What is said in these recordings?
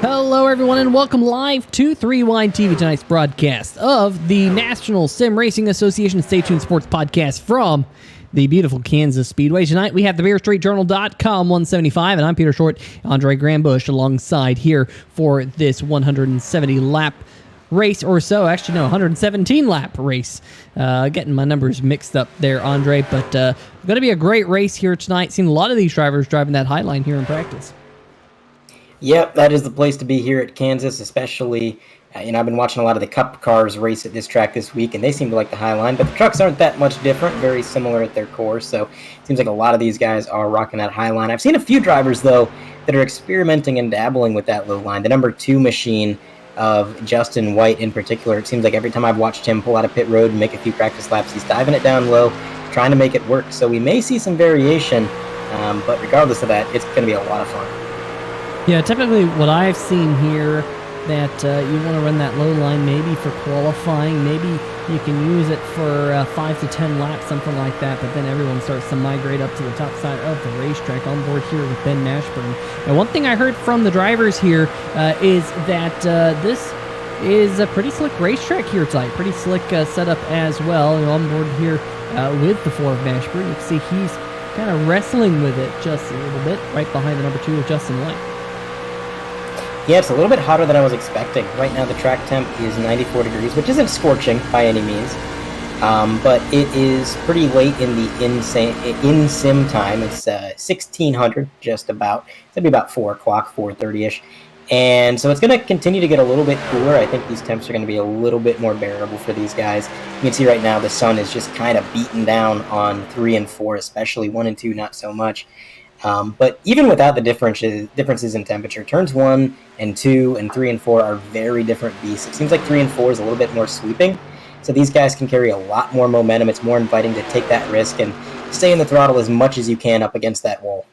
Hello, everyone, and welcome live to 3Wine TV, tonight's broadcast of the National Sim Racing Association Stay Tuned Sports Podcast from the beautiful Kansas Speedway. Tonight, we have the BearStreetJournal.com 175, and I'm Peter Short, Andre Grambush, alongside here for this 170-lap race or so. Actually, no, 117-lap race. Getting my numbers mixed up there, Andre, but going to be a great race here tonight. Seen a lot of these drivers driving that high line here in practice. Yep, that is the place to be here at Kansas, especially, I've been watching a lot of the Cup cars race at this track this week, and they seem to like the high line, but the trucks aren't that much different, very similar at their core, so it seems like a lot of these guys are rocking that high line. I've seen a few drivers, though, that are experimenting and dabbling with that low line. The number 2 machine of Justin White in particular, it seems like every time I've watched him pull out a pit road and make a few practice laps, he's diving it down low, trying to make it work, so we may see some variation, but regardless of that, it's going to be a lot of fun. Yeah, typically what I've seen here, that you want to run that low line maybe for qualifying, maybe you can use it for 5 to 10 laps, something like that, but then everyone starts to migrate up to the top side of the racetrack. On board here with Ben Mashburn. And one thing I heard from the drivers here is that this is a pretty slick racetrack here tonight, pretty slick setup as well. And on board here with the 4 of Mashburn, you can see he's kind of wrestling with it just a little bit, right behind the number 2 of Justin White. Yeah, it's a little bit hotter than I was expecting. Right now the track temp is 94 degrees, which isn't scorching by any means, but it is pretty late in the in-sim time. It's 1600, just about. It's going to be about 4 o'clock, 4:30-ish. And so it's going to continue to get a little bit cooler. I think these temps are going to be a little bit more bearable for these guys. You can see right now the sun is just kind of beaten down on 3 and 4, especially 1 and 2, not so much. But even without the differences in temperature, turns 1 and 2 and 3 and 4 are very different beasts. It seems like 3 and 4 is a little bit more sweeping, so these guys can carry a lot more momentum. It's more inviting to take that risk and stay in the throttle as much as you can up against that wall.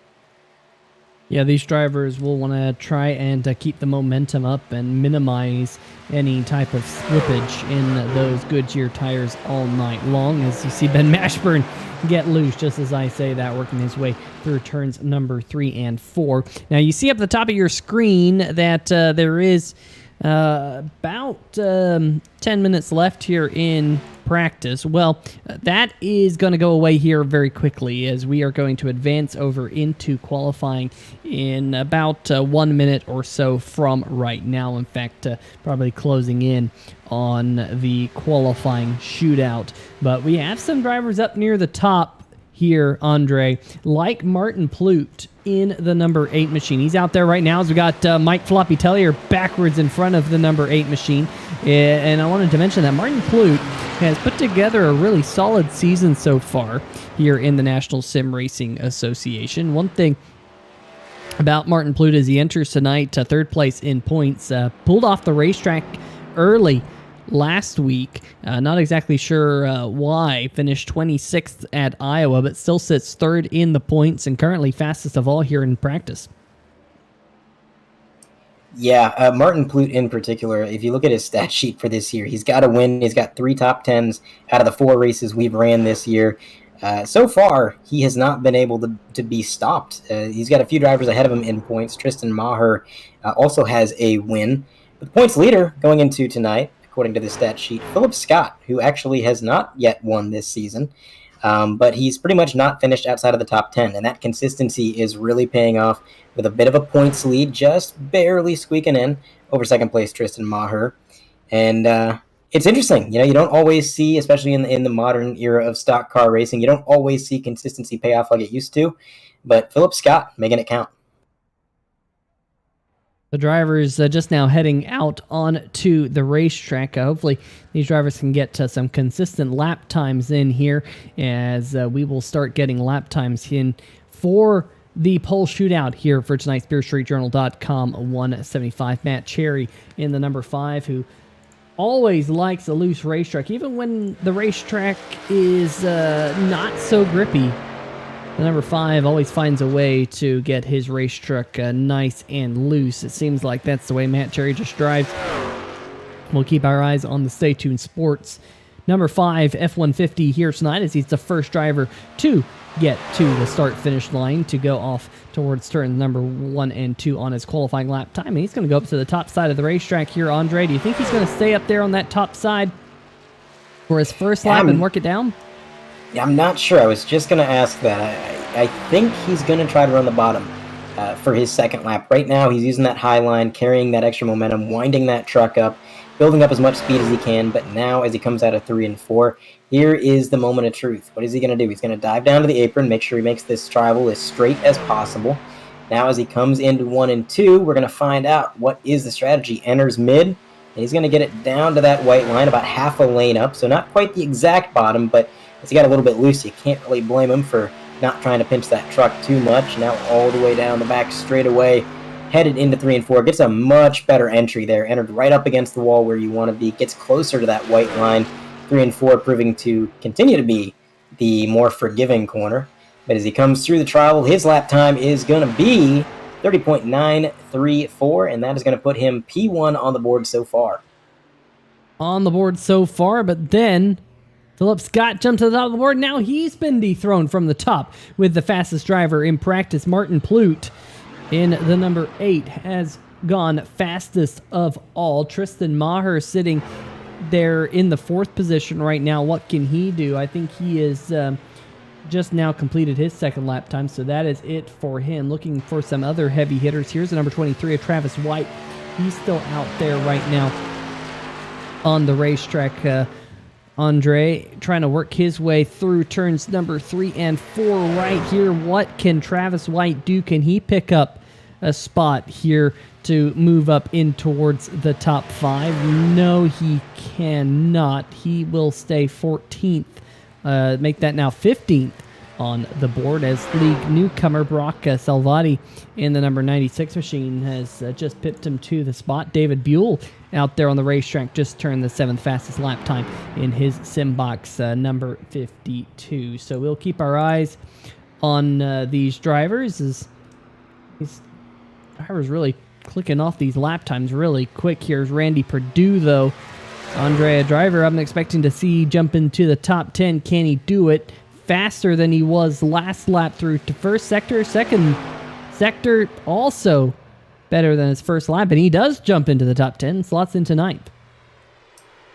Yeah, these drivers will want to try and keep the momentum up and minimize any type of slippage in those Goodyear tires all night long, as you see Ben Mashburn get loose, just as I say that, working his way through turns number 3 and 4. Now, you see up the top of your screen that there is about 10 minutes left here in practice. Well, that is going to go away here very quickly, as we are going to advance over into qualifying in about 1 minute or so from right now. In fact, probably closing in on the qualifying shootout. But we have some drivers up near the top here, Andre, like Martin Flute in the number 8 machine. He's out there right now, as we got Mike Floppy Tellier backwards in front of the number 8 machine. And I wanted to mention that Martin Flute has put together a really solid season so far here in the National Sim Racing Association. One thing about Martin Flute is he enters tonight 3rd place in points, pulled off the racetrack early last week. Not exactly sure why. Finished 26th at Iowa, but still sits 3rd in the points and currently fastest of all here in practice. Yeah, Martin Flute in particular, if you look at his stat sheet for this year, he's got a win. He's got 3 top 10s out of the 4 races we've ran this year. So far, he has not been able to be stopped. He's got a few drivers ahead of him in points. Tristan Maher also has a win. But the points leader going into tonight, according to the stat sheet, Philip Scott, who actually has not yet won this season, but he's pretty much not finished outside of the top 10, and that consistency is really paying off with a bit of a points lead, just barely squeaking in over 2nd place Tristan Maher. And it's interesting, you don't always see, especially in the modern era of stock car racing, you don't always see consistency pay off like it used to, but Philip Scott making it count. The drivers just now heading out onto the racetrack. Hopefully these drivers can get some consistent lap times in here, as we will start getting lap times in for the pole shootout here for tonight's BearStreetJournal.com 175. Matt Cherry in the number 5, who always likes a loose racetrack, even when the racetrack is not so grippy. The number 5 always finds a way to get his racetrack nice and loose. It seems like that's the way Matt Cherry just drives. We'll keep our eyes on the Stay Tuned Sports number 5 F-150 here tonight, as he's the first driver to get to the start-finish line to go off towards turn number 1 and 2 on his qualifying lap time. And he's going to go up to the top side of the racetrack here. Andre, do you think he's going to stay up there on that top side for his first lap and work it down? I'm not sure. I was just going to ask that. I think he's going to try to run the bottom for his second lap. Right now, he's using that high line, carrying that extra momentum, winding that truck up, building up as much speed as he can. But now, as he comes out of 3 and 4, here is the moment of truth. What is he going to do? He's going to dive down to the apron, make sure he makes this tribal as straight as possible. Now, as he comes into 1 and 2, we're going to find out what is the strategy. Enters mid, and he's going to get it down to that white line, about half a lane up. So not quite the exact bottom, but as he got a little bit loose, you can't really blame him for not trying to pinch that truck too much. Now all the way down the back straightaway, headed into 3 and 4. Gets a much better entry there. Entered right up against the wall where you want to be. Gets closer to that white line. 3 and 4 proving to continue to be the more forgiving corner. But as he comes through the trial, his lap time is going to be 30.934, and that is going to put him P1 on the board so far. On the board so far, but then Philip Scott jumped to the top of the board. Now he's been dethroned from the top with the fastest driver in practice. Martin Plute in the number 8 has gone fastest of all. Tristan Maher sitting there in the 4th position right now. What can he do? I think he is just now completed his second lap time, so that is it for him. Looking for some other heavy hitters. Here's the number 23 of Travis White. He's still out there right now on the racetrack. Andre trying to work his way through turns number 3 and 4 right here. What can Travis White do? Can he pick up a spot here to move up in towards the top 5? No, he cannot. He will stay 14th. Make that now 15th on the board as league newcomer Brock Salvati in the number 96 machine has just pipped him to the spot. David Buell out there on the racetrack just turned the 7th fastest lap time in his Simbox number 52. So we'll keep our eyes on these drivers as these drivers really clicking off these lap times really quick. Here's Randy Perdue though. Andre, a driver I'm expecting to see jump into the top 10. Can he do it faster than he was last lap through to first sector? Second sector also better than his first lap, and he does jump into the top 10, slots into 9th.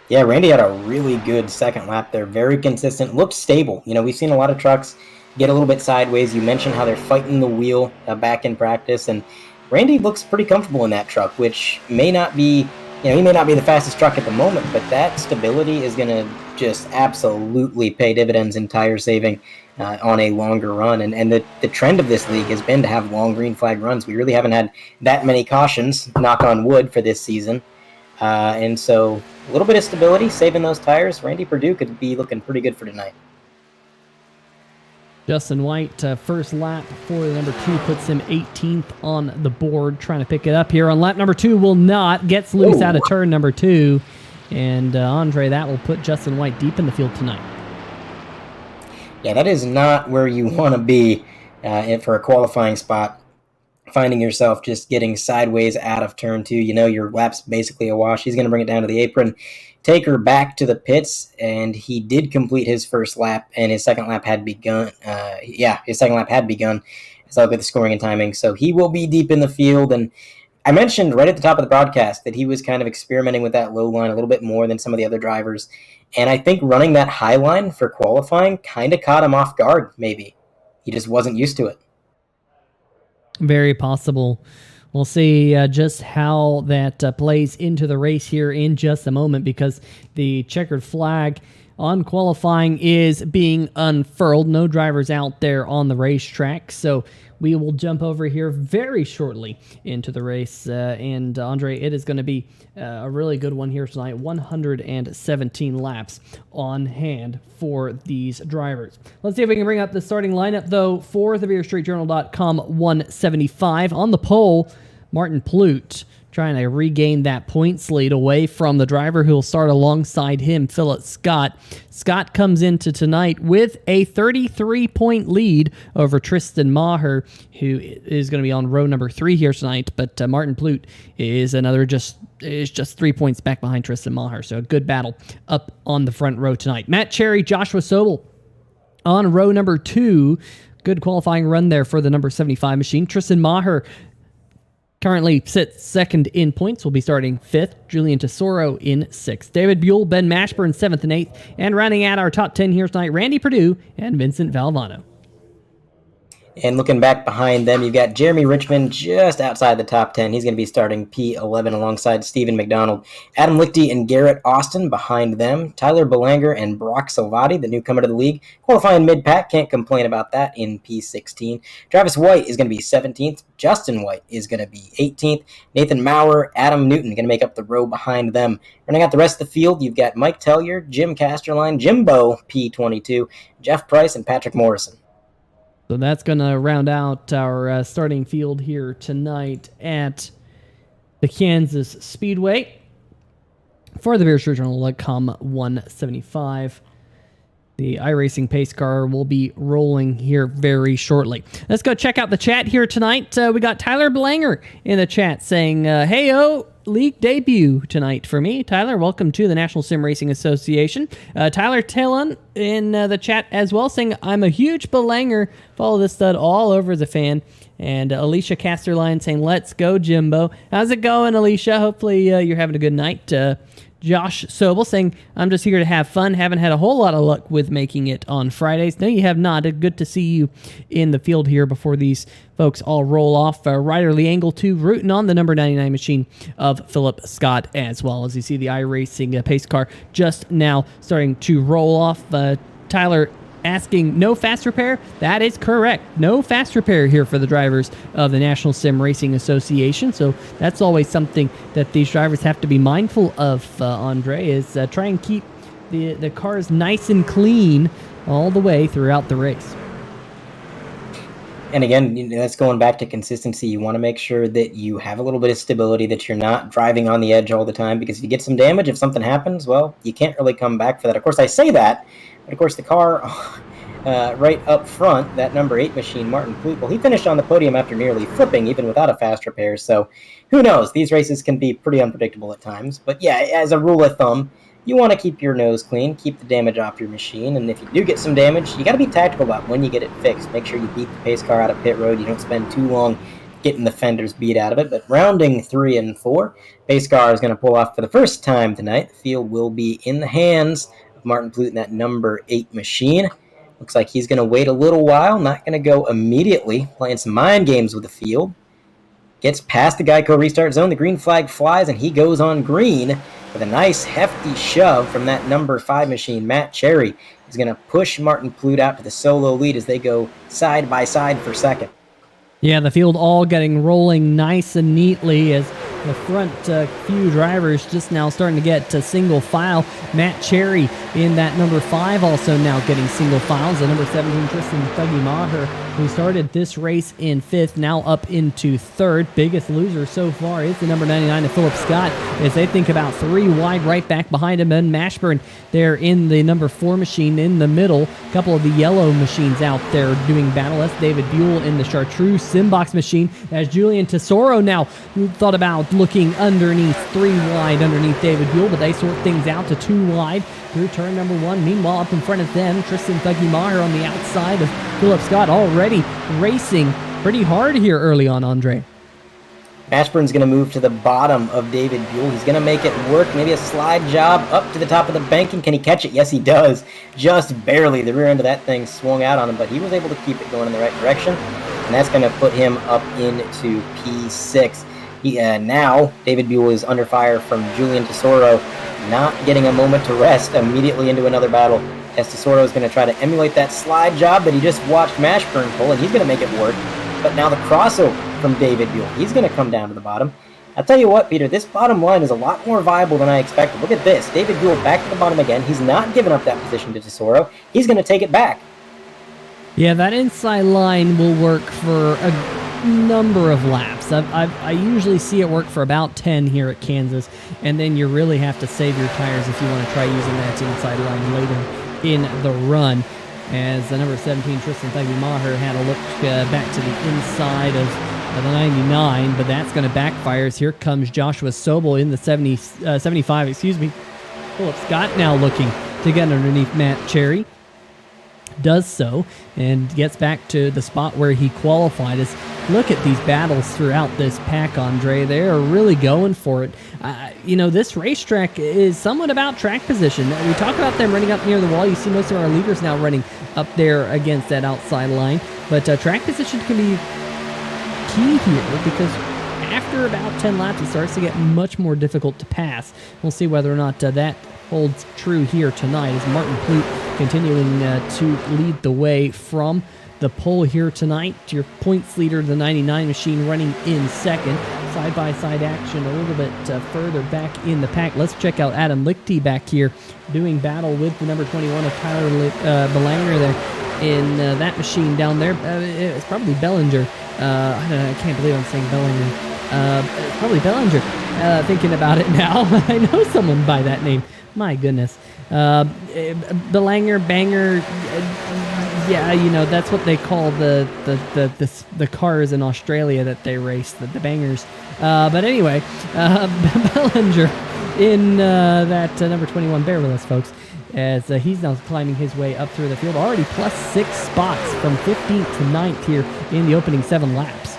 Yeah, Randy had a really good second lap there. Very consistent. Looked stable. You know, we've seen a lot of trucks get a little bit sideways. You mentioned how they're fighting the wheel back in practice, and Randy looks pretty comfortable in that truck, which may not be, he may not be the fastest truck at the moment, but that stability is going to just absolutely pay dividends in tire saving on a longer run. And the trend of this league has been to have long green flag runs. We really haven't had that many cautions, knock on wood, for this season. And so a little bit of stability, saving those tires. Randy Perdue could be looking pretty good for tonight. Justin White, first lap for the number 2, puts him 18th on the board. Trying to pick it up here on lap number 2, will not. Gets loose out of turn number 2. And Andre, that will put Justin White deep in the field tonight. Yeah, that is not where you want to be for a qualifying spot. Finding yourself just getting sideways out of turn 2. You know your lap's basically a wash. He's going to bring it down to the apron, take her back to the pits, and he did complete his first lap, and his second lap had begun. His second lap had begun. As I look at the scoring and timing, so he will be deep in the field. And I mentioned right at the top of the broadcast that he was kind of experimenting with that low line a little bit more than some of the other drivers, and I think running that high line for qualifying kind of caught him off guard. Maybe he just wasn't used to it. Very possible. We'll see just how that plays into the race here in just a moment, because the checkered flag on qualifying is being unfurled. No drivers out there on the racetrack, so we will jump over here very shortly into the race. And Andre, it is going to be a really good one here tonight. 117 laps on hand for these drivers. Let's see if we can bring up the starting lineup, though, for the BeerStreetJournal.com 175. On the pole, Martin Plute, trying to regain that points lead away from the driver who will start alongside him, Philip Scott. Scott comes into tonight with a 33-point lead over Tristan Maher, who is going to be on row number 3 here tonight. But Martin Plute is just 3 points back behind Tristan Maher. So a good battle up on the front row tonight. Matt Cherry, Joshua Sobel on row number 2. Good qualifying run there for the number 75 machine. Tristan Maher currently sits second in points. Will be starting 5th. Julian Tesoro in 6th. David Buell, Ben Mashburn 7th and 8th. And rounding out our top 10 here tonight, Randy Perdue and Vincent Valvano. And looking back behind them, you've got Jeremy Richmond just outside the top 10. He's going to be starting P11 alongside Stephen McDonald. Adam Lichty and Garrett Austin behind them. Tyler Bellinger and Brock Salvati, the newcomer to the league, qualifying mid-pack. Can't complain about that in P16. Travis White is going to be 17th. Justin White is going to be 18th. Nathan Maurer, Adam Newton going to make up the row behind them. Running out the rest of the field, you've got Mike Tellier, Jim Casterline, Jimbo, P22, Jeff Price, and Patrick Morrison. So that's going to round out our starting field here tonight at the Kansas Speedway for the Beer Street Journal.com 175. The iRacing pace car will be rolling here very shortly. Let's go check out the chat here tonight. We got Tyler Bellinger in the chat saying, hey-o, league debut tonight for me. Tyler, welcome to the National Sim Racing Association. Tyler Tillon in the chat as well saying, I'm a huge Bellinger. Follow this stud all over as a fan. And Alicia Casterline saying, let's go, Jimbo. How's it going, Alicia? Hopefully you're having a good night. Josh Sobel saying, I'm just here to have fun. Haven't had a whole lot of luck with making it on Fridays. No, you have not. Good to see you in the field here before these folks all roll off. Ryder Lee Angle 2 rooting on the number 99 machine of Philip Scott as well. As you see the iRacing pace car just now starting to roll off. Tyler asking no fast repair. That is correct. No fast repair here for the drivers of the National Sim Racing Association. So that's always something that these drivers have to be mindful of, Andre, is try and keep the cars nice and clean all the way throughout the race. And again, that's going back to consistency. You want to make sure that you have a little bit of stability, that you're not driving on the edge all the time, because if you get some damage, if something happens, well, you can't really come back for that. Of course, I say that, but of course the car right up front, that number 8 machine, Martin Flute, well, he finished on the podium after nearly flipping, even without a fast repair. So who knows? These races can be pretty unpredictable at times. But yeah, as a rule of thumb, you want to keep your nose clean, keep the damage off your machine, and if you do get some damage, you got to be tactical about when you get it fixed. Make sure you beat the pace car out of pit road. You don't spend too long getting the fenders beat out of it. But rounding 3 and 4, pace car is going to pull off for the first time tonight. The field will be in the hands of Martin Flute in that number 8 machine. Looks like he's going to wait a little while, not going to go immediately, playing some mind games with the field. Gets past the Geico restart zone, the green flag flies, and he goes on green with a nice hefty shove from that number 5 machine. Matt Cherry is going to push Martin Flute out to the solo lead as they go side by side for second. Yeah, the field all getting rolling nice and neatly as the front few drivers just now starting to get to single file. Matt Cherry in that number 5 also now getting single files. The number 17, Tristan Thuggy Maher, who started this race in 5th, now up into 3rd. Biggest loser so far is the number 99 of Philip Scott as they think about 3 wide right back behind him. And Mashburn there in the number 4 machine in the middle. A couple of the yellow machines out there doing battle. That's David Buell in the Chartreuse Simbox machine as Julian Tesoro now thought about looking underneath 3 wide underneath David Buell, but they sort things out to 2 wide through turn number 1. Meanwhile, up in front of them, Tristan Thuggy Maher on the outside of Philip Scott, already racing pretty hard here early on, Andre. Mashburn's going to move to the bottom of David Buell. He's going to make it work. Maybe a slide job up to the top of the banking. Can he catch it? Yes, he does. Just barely. The rear end of that thing swung out on him, but he was able to keep it going in the right direction, and that's going to put him up into P6. Now, David Buell is under fire from Julian Tesoro, not getting a moment to rest, immediately into another battle. As Tesoro is going to try to emulate that slide job that he just watched Mashburn pull, and he's going to make it work. But now the crossover from David Buell, he's going to come down to the bottom. I'll tell you what, Peter, this bottom line is a lot more viable than I expected. Look at this. David Buell back to the bottom again. He's not giving up that position to Tesoro. He's going to take it back. Yeah, that inside line will work for a number of laps. I usually see it work for about 10 here at Kansas, and then you really have to save your tires if you want to try using that inside line later in the run. As the number 17, Tristan Thuggy Maher, had a look back to the inside of the 99, but that's going to backfire as here comes Joshua Sobel in the 75, Philip Scott now looking to get underneath Matt Cherry. does so and gets back to the spot where he qualified. As look at these battles throughout this pack, Andre. They are really going for it. This racetrack is somewhat about track position. We talk about them running up near the wall. You see most of our leaders now running up there against that outside line. But track position can be key here, because after about 10 laps, it starts to get much more difficult to pass. We'll see whether or not that holds true here tonight, as Martin Flute continuing to lead the way from the pole here tonight. Your points leader, the 99 machine, running in second. Side-by-side action a little bit further back in the pack. Let's check out Adam Lichty back here doing battle with the number 21 of Tyler Bellinger there in that machine down there. It's probably Bellinger. I can't believe I'm saying Bellinger. It's probably Bellinger. Thinking about it now, I know someone by that name. My goodness. Bellinger, Banger, that's what they call the cars in Australia that they race, the bangers. But anyway, Bellinger in that number 21. Bear with us, folks, as he's now climbing his way up through the field. Already plus 6 spots from 15th to 9th here in the opening 7 laps.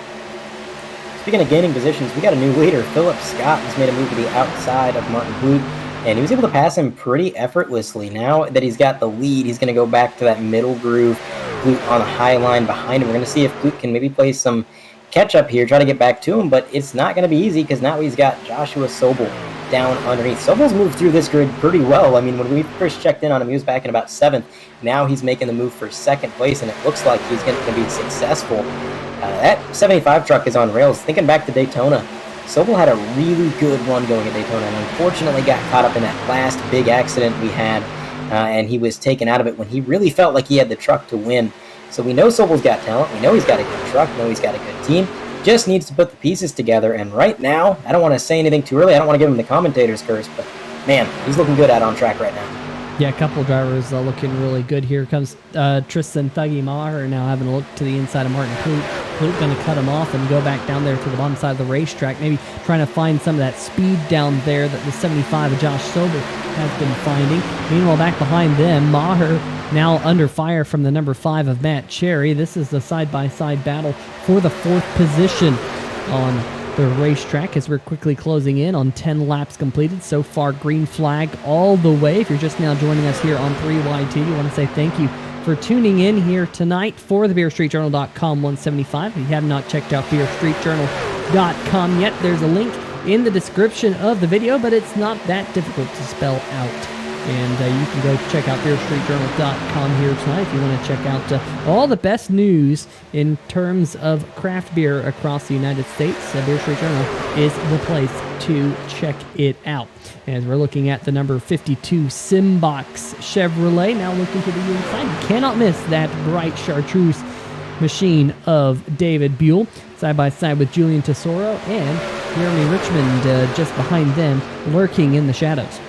Speaking of gaining positions, we got a new leader. Philip Scott has made a move to the outside of Martin Flute, and he was able to pass him pretty effortlessly. Now that he's got the lead, he's going to go back to that middle groove. Flute on the high line behind him. We're going to see if Flute can maybe play some catch-up here, try to get back to him, but it's not going to be easy, because now he's got Joshua Sobel down underneath. Sobel's moved through this grid pretty well. I mean, when we first checked in on him, he was back in about 7th. Now he's making the move for 2nd place, and it looks like he's going to be successful. That 75 truck is on rails. Thinking back to Daytona, Sobel had a really good run going at Daytona, and unfortunately got caught up in that last big accident we had, and he was taken out of it when he really felt like he had the truck to win. So we know Sobel's got talent. We know he's got a good truck. We know he's got a good team. Just needs to put the pieces together, and right now, I don't want to say anything too early. I don't want to give him the commentator's curse, but man, he's looking good out on track right now. Yeah, a couple of drivers looking really good. Here comes Tristan Thuggy Maher now having a look to the inside of Martin Flute. Flute going to cut him off and go back down there to the bottom side of the racetrack, maybe trying to find some of that speed down there that the 75 of Josh Sobel has been finding. Meanwhile, back behind them, Maher now under fire from the number 5 of Matt Cherry. This is the side-by-side battle for the 4th position on the racetrack as we're quickly closing in on 10 laps completed. So far, green flag all the way. If you're just now joining us here on 3YT, we want to say thank you for tuning in here tonight for the BeerStreetJournal.com 175. If you have not checked out BeerStreetJournal.com yet, there's a link in the description of the video, but it's not that difficult to spell out. And you can go check out BeerStreetJournal.com here tonight if you want to check out all the best news in terms of craft beer across the United States. Beer Street Journal is the place to check it out. As we're looking at the number 52 Simbox Chevrolet, now looking to the inside. You cannot miss that bright chartreuse machine of David Buell, side by side with Julian Tesoro and Jeremy Richmond just behind them, lurking in the shadows.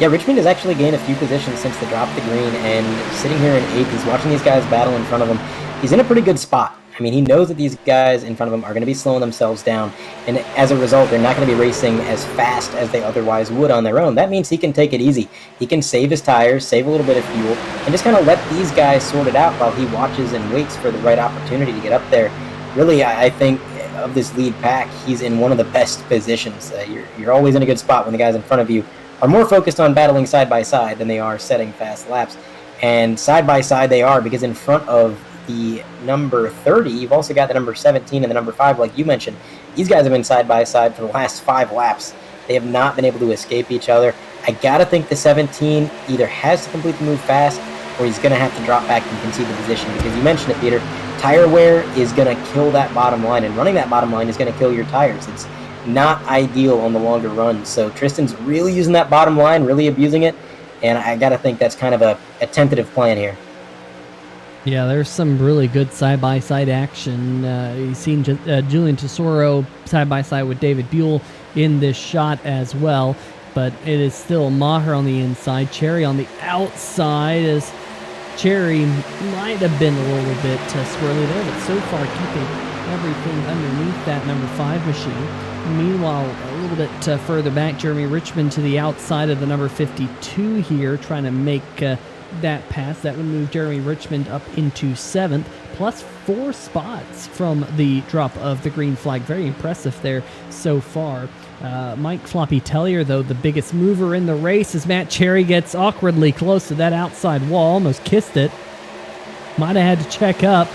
Yeah, Richmond has actually gained a few positions since the drop the green, and sitting here in 8th, he's watching these guys battle in front of him. He's in a pretty good spot. I mean, he knows that these guys in front of him are going to be slowing themselves down, and as a result, they're not going to be racing as fast as they otherwise would on their own. That means he can take it easy. He can save his tires, save a little bit of fuel, and just kind of let these guys sort it out while he watches and waits for the right opportunity to get up there. Really, I think of this lead pack, he's in one of the best positions. You're always in a good spot when the guys in front of you are more focused on battling side by side than they are setting fast laps. And side by side they are, because in front of the number 30, you've also got the number 17 and the number 5, like you mentioned. These guys have been side by side for the last 5 laps. They have not been able to escape each other. I gotta think the 17 either has to complete the move fast, or he's gonna have to drop back and concede the position, because you mentioned it, Peter. Tire wear is gonna kill that bottom line, and running that bottom line is gonna kill your tires. It's not ideal on the longer runs. So Tristan's really using that bottom line, really abusing it, and I got to think that's kind of a tentative plan here. Yeah, there's some really good side-by-side action. You've seen Julian Tesoro side-by-side with David Buell in this shot as well, but it is still Maher on the inside, Cherry on the outside, as Cherry might have been a little bit swirly there, but so far keeping everything underneath that number 5 machine. Meanwhile, a little bit further back, Jeremy Richmond to the outside of the number 52 here, trying to make that pass, that would move Jeremy Richmond up into 7th, plus 4 spots from the drop of the green flag. Very impressive there so far. Mike Floppy Tellier, though, the biggest mover in the race, as Matt Cherry gets awkwardly close to that outside wall, almost kissed it. Might have had to check up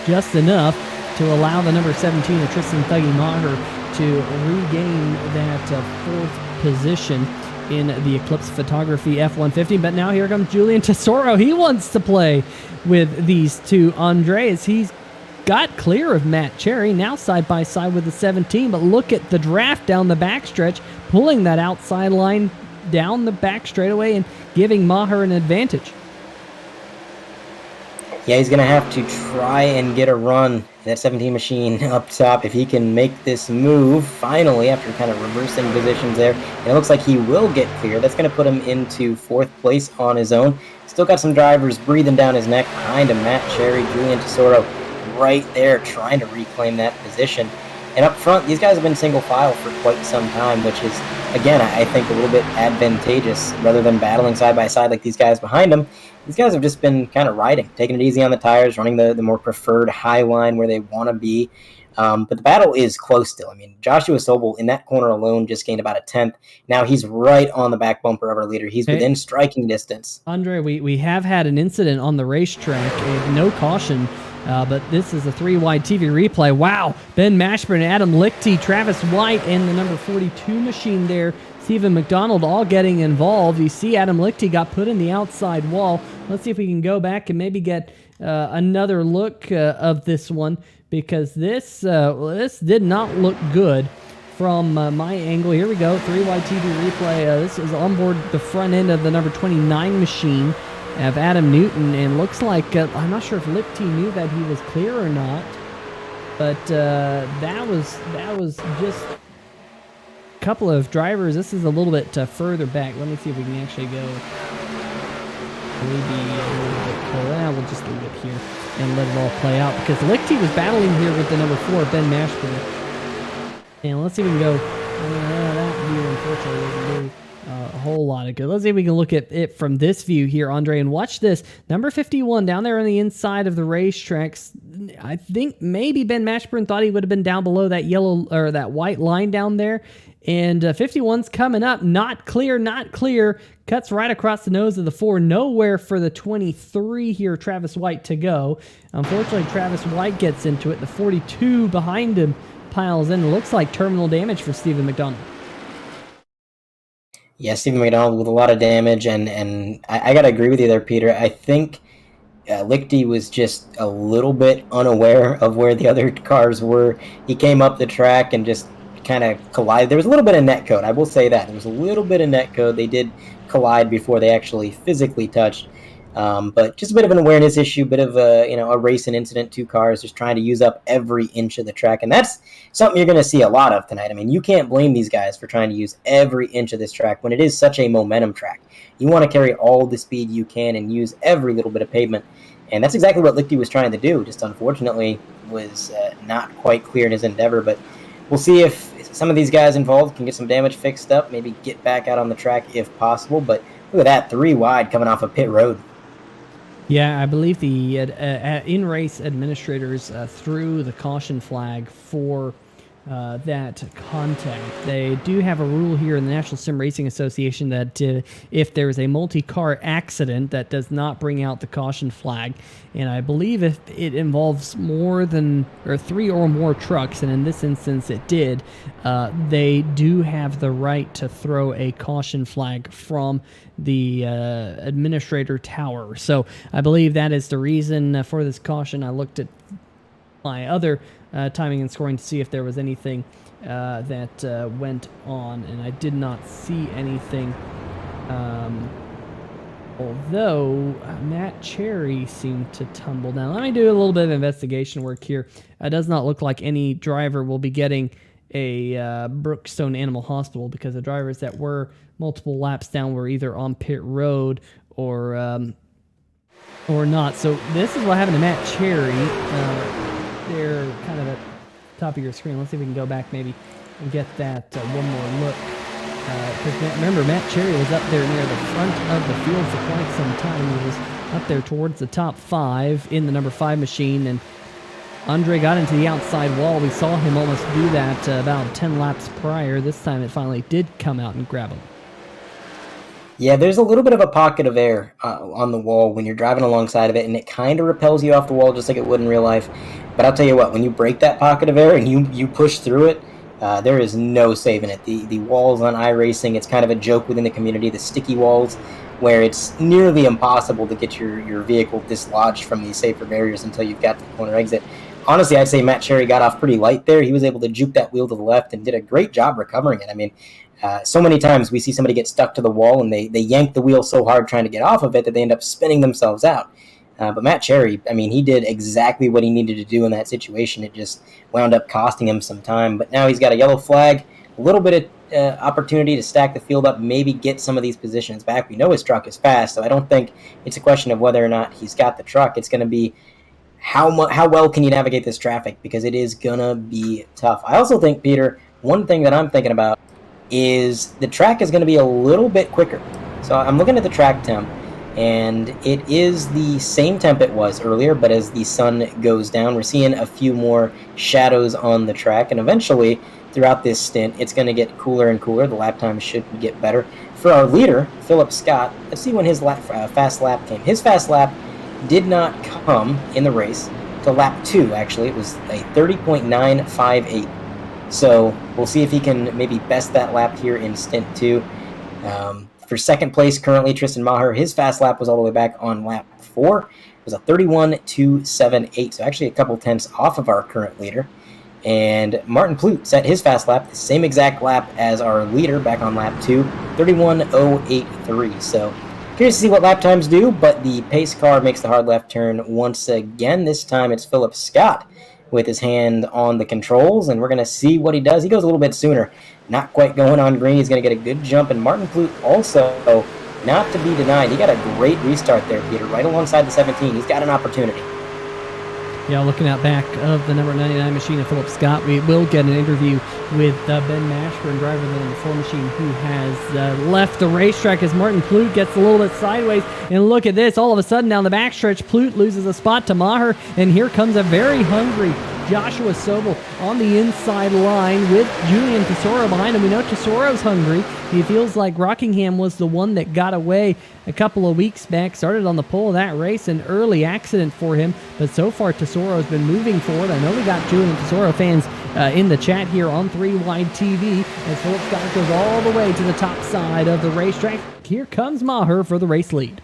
just enough to allow the number 17 of Tristan Thuggy Maher to regain that 4th position in the Eclipse Photography F-150. But now here comes Julian Tesoro. He wants to play with these two Andres. He's got clear of Matt Cherry, now side by side with the 17, but look at the draft down the backstretch, pulling that outside line down the back straightaway and giving Maher an advantage. Yeah, he's going to have to try and get a run, that 17 machine up top, if he can make this move finally after kind of reversing positions there. And it looks like he will get clear. That's going to put him into 4th place on his own. Still got some drivers breathing down his neck behind him. Matt Cherry, Julian Tesoro right there trying to reclaim that position. And up front, these guys have been single file for quite some time, which is, again, I think a little bit advantageous. Rather than battling side by side like these guys behind them, these guys have just been kind of riding, taking it easy on the tires, running the more preferred high line where they want to be. But the battle is close still. I mean, Joshua Sobel in that corner alone just gained about a 10th. Now he's right on the back bumper of our leader. He's within striking distance. Andre, we have had an incident on the racetrack, no caution, but this is a 3-wide TV replay. Wow, Ben Mashburn, Adam Lichty, Travis White, and the number 42 machine there, Stephen McDonald, all getting involved. You see Adam Lichty got put in the outside wall. Let's see if we can go back and maybe get another look of this one, because this did not look good from my angle. Here we go, 3-wide TV replay. This is on board the front end of the number 29 machine of Adam Newton, and looks like, I'm not sure if Lichty knew that he was clear or not, but that was just a couple of drivers. This is a little bit further back. Let me see if we can actually go maybe a little bit closer. We'll just leave it here and let it all play out, because Lichty was battling here with the number 4, Ben Mashburn. And let's see if we can go. That view, unfortunately, doesn't do a whole lot of good. Let's see if we can look at it from this view here, Andre, and watch this. Number 51 down there on the inside of the racetracks. I think maybe Ben Mashburn thought he would have been down below that yellow or that white line down there. And 51's coming up, not clear, cuts right across the nose of the 4, nowhere for the 23 here, Travis White, to go. Unfortunately, Travis White gets into it. The 42 behind him piles in. It looks like terminal damage for Stephen McDonald. Yeah, Stephen McDonald with a lot of damage, and I got to agree with you there, Peter. I think Lichty was just a little bit unaware of where the other cars were. He came up the track and just kind of collide. There was a little bit of netcode, I will say that. There was a little bit of netcode. They did collide before they actually physically touched. But just a bit of an awareness issue, bit of a racing incident, 2 cars just trying to use up every inch of the track. And that's something you're going to see a lot of tonight. I mean, you can't blame these guys for trying to use every inch of this track when it is such a momentum track. You want to carry all the speed you can and use every little bit of pavement. And that's exactly what Lichty was trying to do. Just unfortunately was not quite clear in his endeavor. But we'll see if some of these guys involved can get some damage fixed up, maybe get back out on the track if possible. But look at that, 3 wide coming off of pit road. Yeah, I believe the in-race administrators threw the caution flag for that contact. They do have a rule here in the National Sim Racing Association that if there is a multi-car accident, that does not bring out the caution flag. And I believe if it involves more than 3 or more trucks, and in this instance it did, they do have the right to throw a caution flag from the administrator tower. So I believe that is the reason for this caution. I looked at my other timing and scoring to see if there was anything that went on, and I did not see anything. Although Matt Cherry seemed to tumble down. Let me do a little bit of investigation work here. It does not look like any driver will be getting a Brookstone Animal Hospital, because the drivers that were multiple laps down were either on pit road or not. So this is what happened to Matt Cherry. They're kind of at the top of your screen. Let's see if we can go back maybe and get that one more look Because remember, Matt Cherry was up there near the front of the field for quite some time. He was up there towards the top 5 in the number 5 machine, and Andre got into the outside wall. We saw him almost do that about 10 laps prior. This time it finally did come out and grab him. Yeah, there's a little bit of a pocket of air on the wall when you're driving alongside of it, and it kind of repels you off the wall just like it would in real life. But I'll tell you what, when you break that pocket of air and you push through it, there is no saving it. The walls on iRacing, it's kind of a joke within the community, the sticky walls, where it's nearly impossible to get your vehicle dislodged from these safer barriers until you've got to the corner exit. Honestly, I'd say Matt Cherry got off pretty light there. He was able to juke that wheel to the left and did a great job recovering it. I mean, so many times we see somebody get stuck to the wall and they yank the wheel so hard trying to get off of it that they end up spinning themselves out. But Matt Cherry, I mean, he did exactly what he needed to do in that situation. It just wound up costing him some time. But now he's got a yellow flag, a little bit of opportunity to stack the field up, maybe get some of these positions back. We know his truck is fast, so I don't think it's a question of whether or not he's got the truck. It's going to be how well can you navigate this traffic, because it is going to be tough. I also think, Peter, one thing that I'm thinking about is the track is going to be a little bit quicker. So I'm looking at the track temp, and it is the same temp it was earlier, but as the sun goes down, we're seeing a few more shadows on the track, and eventually throughout this stint it's going to get cooler and cooler. The lap time should get better. For our leader, Philip Scott, let's see when his fast lap came. His fast lap did not come in the race till lap 2, actually. It was a 30.958. So we'll see if he can maybe best that lap here in stint 2. For second place currently, Tristan Maher, his fast lap was all the way back on lap 4. It was a 31.278, so actually a couple tenths off of our current leader. And Martin Plute set his fast lap, the same exact lap as our leader back on lap 2, 31.083. So curious to see what lap times do, but the pace car makes the hard left turn once again. This time it's Philip Scott with his hand on the controls, and we're going to see what he does. He goes a little bit sooner, not quite going on green. He's going to get a good jump, and Martin Plute also not to be denied. He got a great restart there, Peter, right alongside the 17. He's got an opportunity. Yeah, looking out back of the number 99 machine of Philip Scott, we will get an interview with Ben Mashburn, driver of the number 4 machine, who has left the racetrack as Martin Plute gets a little bit sideways. And look at this, all of a sudden down the backstretch, Plute loses a spot to Maher, and here comes a very hungry Joshua Sobel on the inside line with Julian Tesoro behind him. We know Tesoro's hungry. He feels like Rockingham was the one that got away a couple of weeks back, started on the pole of that race, an early accident for him, but so far Tesoro's been moving forward. I know we got Julian Tesoro fans in the chat here on 3 Wide TV, as Philip Scott goes all the way to the top side of the racetrack. Here comes Maher for the race lead.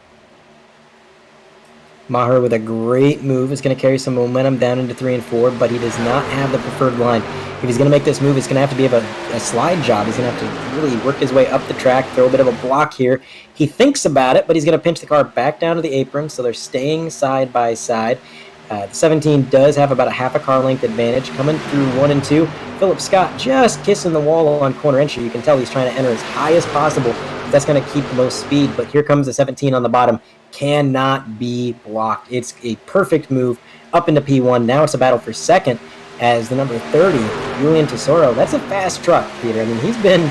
Maher with a great move is going to carry some momentum down into 3 and 4, but he does not have the preferred line. If he's going to make this move, it's going to have to be a slide job. He's going to have to really work his way up the track, throw a bit of a block here. He thinks about it, but he's going to pinch the car back down to the apron, so they're staying side by side. The 17 does have about a half a car length advantage coming through 1 and 2. Philip Scott just kissing the wall on corner entry. You can tell he's trying to enter as high as possible. That's going to keep the most speed, but here comes the 17 on the bottom. Cannot be blocked. It's a perfect move up into P1. Now it's a battle for second as the number 30, Julian Tesoro. That's a fast truck, Peter. I mean, he's been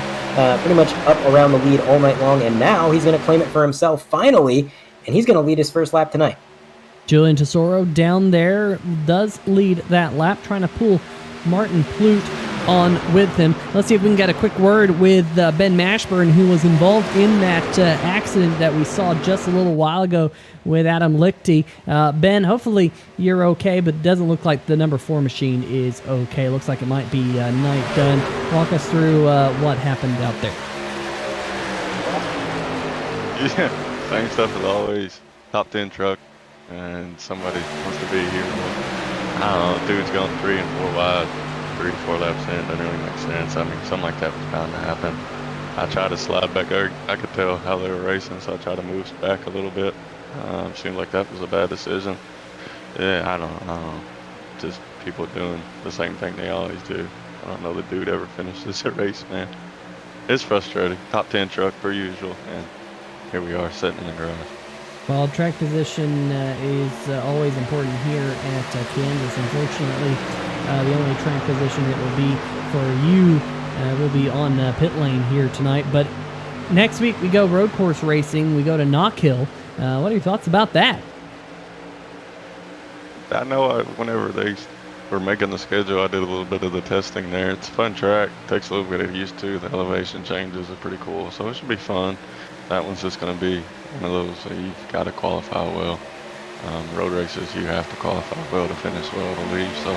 pretty much up around the lead all night long, and now he's going to claim it for himself finally, and he's going to lead his first lap tonight. Julian Tesoro down there does lead that lap, trying to pull Martin Plute on with him. Let's see if we can get a quick word with Ben Mashburn, who was involved in that accident that we saw just a little while ago with Adam Lichty. Ben, hopefully you're okay, but it doesn't look like the number 4 machine is okay. Looks like it might be night done. Walk us through what happened out there. Yeah, same stuff as always. Top 10 truck, and somebody wants to be here. I don't know, dude's going 3 and 4 wide, 3 to 4 laps in, doesn't really make sense. I mean, something like that was bound to happen. I tried to slide back there. I could tell how they were racing, so I tried to move back a little bit. Seemed like that was a bad decision. Yeah, I don't know. Just people doing the same thing they always do. I don't know the dude ever finishes a race, man. It's frustrating. Top 10 truck per usual, and here we are sitting in the garage. Well, track position is always important here at Kansas. Unfortunately, the only track position it will be for you will be on pit lane here tonight. But next week we go road course racing. We go to Knock Hill. What are your thoughts about that? I know whenever they were making the schedule, I did a little bit of the testing there. It's a fun track. Takes a little bit of used to. The elevation changes are pretty cool, so it should be fun. That one's just going to be one of those that you've got to qualify well. Road races, you have to qualify well to finish well to leave. So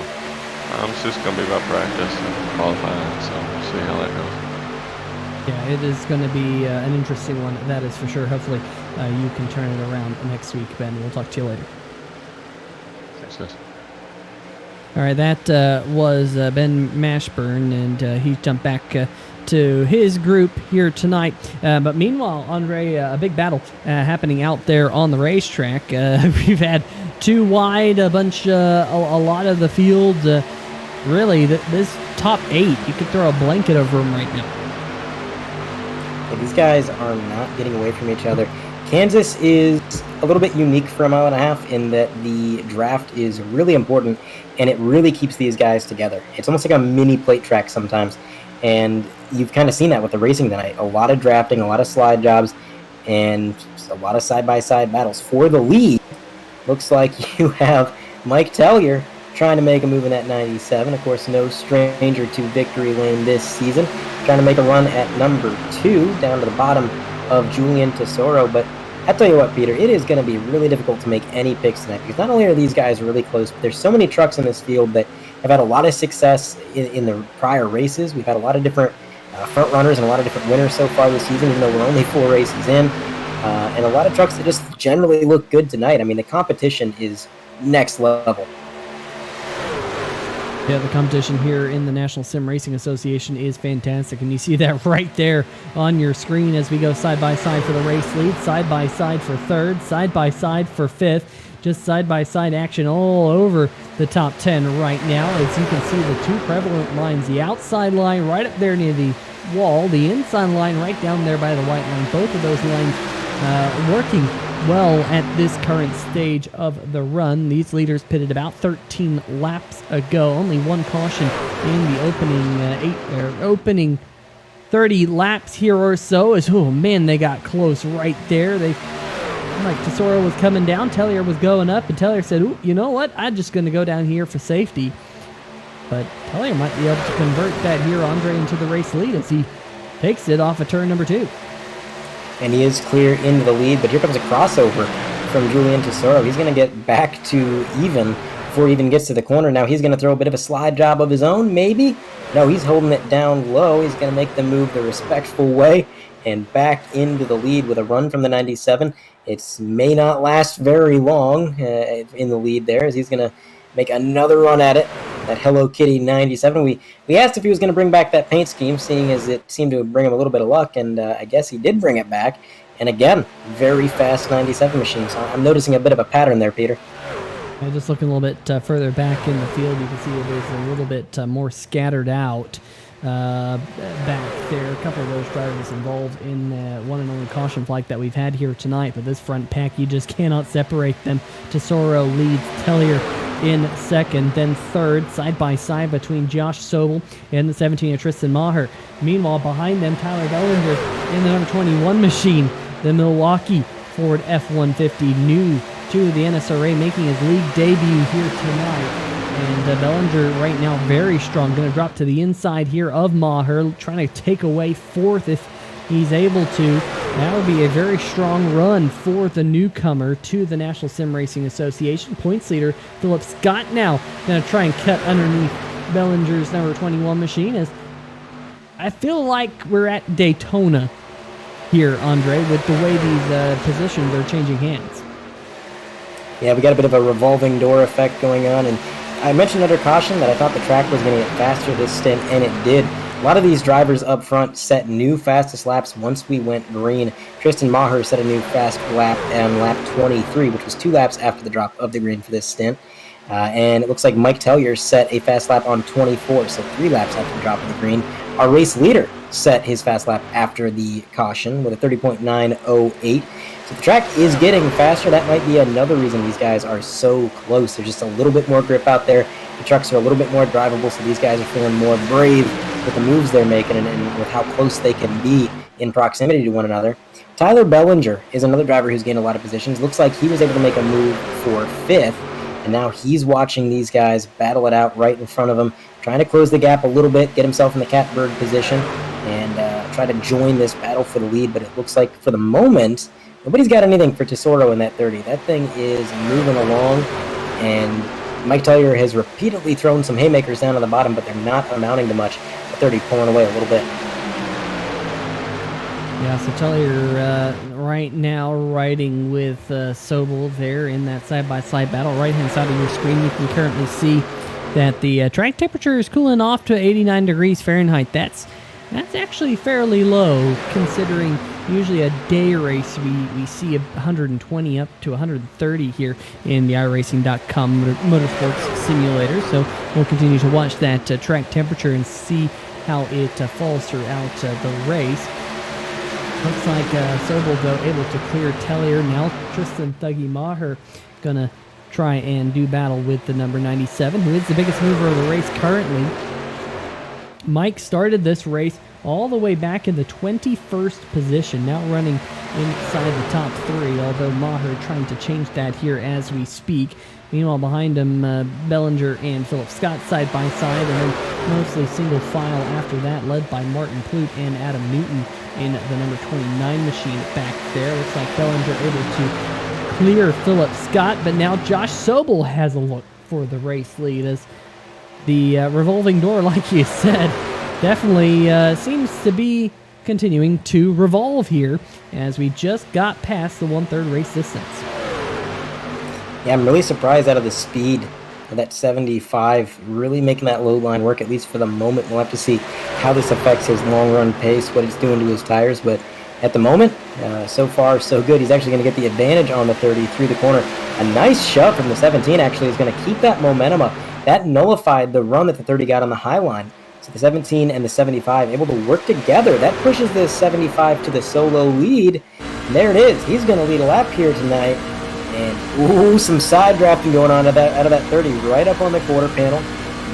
it's just going to be about practice and qualifying. So we'll see how that goes. Yeah, it is going to be an interesting one, that is for sure. Hopefully you can turn it around next week, Ben. We'll talk to you later. Thanks, guys. All right, that was Ben Mashburn, and he jumped back to his group here tonight. But meanwhile, Andre, a big battle happening out there on the racetrack. We've had two wide, a lot of the field. Really, this top 8, you could throw a blanket over them right now. Yeah, these guys are not getting away from each other. Kansas is a little bit unique for a mile and a half in that the draft is really important, and it really keeps these guys together. It's almost like a mini plate track sometimes, and you've kind of seen that with the racing tonight. A lot of drafting, a lot of slide jobs, and a lot of side-by-side battles. For the lead, looks like you have Mike Tellier trying to make a move in that 97. Of course, no stranger to victory lane this season. Trying to make a run at number 2 down to the bottom of Julian Tesoro. But I tell you what, Peter, it is going to be really difficult to make any picks tonight, because not only are these guys really close, but there's so many trucks in this field that have had a lot of success in the prior races. We've had a lot of different front runners and a lot of different winners so far this season, even though we're only 4 races in, and a lot of trucks that just generally look good tonight. I mean, the competition is next level. Yeah, the competition here in the National Sim Racing Association is fantastic, and you see that right there on your screen as we go side-by-side for the race lead, side-by-side for 3rd, side-by-side for 5th, just side-by-side action all over the top 10 right now. As you can see, the two prevalent lines, the outside line right up there near the wall, the inside line right down there by the white line, both of those lines working well at this current stage of the run. These leaders pitted about 13 laps ago. Only one caution in the opening 30 laps here or so. As oh man, they got close right there. Like Tesoro was coming down, Tellier was going up, and Tellier said, "Ooh, you know what? I'm just going to go down here for safety." But Tellier might be able to convert that here, Andre, into the race lead as he takes it off of turn number 2. And he is clear into the lead, but here comes a crossover from Julian Tesoro. He's going to get back to even before he even gets to the corner. Now he's going to throw a bit of a slide job of his own, maybe? No, he's holding it down low. He's going to make the move the respectful way and back into the lead with a run from the 97. It may not last very long in the lead there, as he's going to make another run at it. That Hello Kitty 97. We asked if he was going to bring back that paint scheme, seeing as it seemed to bring him a little bit of luck, and I guess he did bring it back. And again, very fast 97 machine. So I'm noticing a bit of a pattern there, Peter. And just looking a little bit further back in the field, you can see it is a little bit more scattered out back there. A couple of those drivers involved in one and only caution flag that we've had here tonight, but this front pack, you just cannot separate them. Tesoro leads Tellier in 2nd, then 3rd, side-by-side between Josh Sobel and the 17 Tristan Maher. Meanwhile, behind them, Tyler Bellinger in the number 21 machine, the Milwaukee Ford F-150, new to the NSRA, making his league debut here tonight. And Bellinger right now very strong, going to drop to the inside here of Maher, trying to take away 4th if he's able to. That would be a very strong run for the newcomer to the National Sim Racing Association. Points leader Philip Scott now going to try and cut underneath Bellinger's number 21 machine. As I feel like we're at Daytona here, Andre, with the way these positions are changing hands. Yeah, we got a bit of a revolving door effect going on, and I mentioned under caution that I thought the track was going to get faster this stint, and it did. A lot of these drivers up front set new fastest laps once we went green. Tristan Maher set a new fast lap on lap 23, which was 2 laps after the drop of the green for this stint. And it looks like Mike Tellier set a fast lap on 24, so 3 laps after the drop of the green. Our race leader set his fast lap after the caution with a 30.908. So the track is getting faster. That might be another reason these guys are so close. There's just a little bit more grip out there. The trucks are a little bit more drivable, so these guys are feeling more brave with the moves they're making and with how close they can be in proximity to one another. Tyler Bellinger is another driver who's gained a lot of positions. Looks like he was able to make a move for 5th, and now he's watching these guys battle it out right in front of him, trying to close the gap a little bit, get himself in the catbird position, and try to join this battle for the lead. But it looks like for the moment, nobody's got anything for Tesoro in that 30. That thing is moving along, and Mike Tellier has repeatedly thrown some haymakers down to the bottom, but they're not amounting to much. The 30 pulling away a little bit. Yeah, so Tellier right now riding with Sobel there in that side-by-side battle. Right-hand side of your screen, you can currently see that the track temperature is cooling off to 89 degrees Fahrenheit. That's actually fairly low, considering usually a day race we see 120 up to 130 here in the iRacing.com Motorsports Simulator. So we'll continue to watch that track temperature and see how it falls throughout the race. Looks like Sobel, though, able to clear Tellier. Now Tristan Thuggy Maher gonna try and do battle with the number 97, who is the biggest mover of the race currently. Mike started this race all the way back in the 21st position, now running inside the top 3, although Maher trying to change that here as we speak. Meanwhile, behind him, Bellinger and Philip Scott side by side, and then mostly single file after that, led by Martin Plute and Adam Newton in the number 29 machine back there. Looks like Bellinger able to clear Philip Scott, but now Josh Sobel has a look for the race lead as the revolving door, like you said, definitely seems to be continuing to revolve here as we just got past the 1/3 race distance. Yeah, I'm really surprised out of the speed of that 75, really making that low line work, at least for the moment. We'll have to see how this affects his long run pace, what it's doing to his tires, but at the moment, so far so good. He's actually going to get the advantage on the 30 through the corner. A nice shove from the 17 actually is going to keep that momentum up. That nullified the run that the 30 got on the high line. So the 17 and the 75 able to work together. That pushes the 75 to the solo lead. And there it is. He's going to lead a lap here tonight. And ooh, some side drafting going on out of that 30 right up on the quarter panel.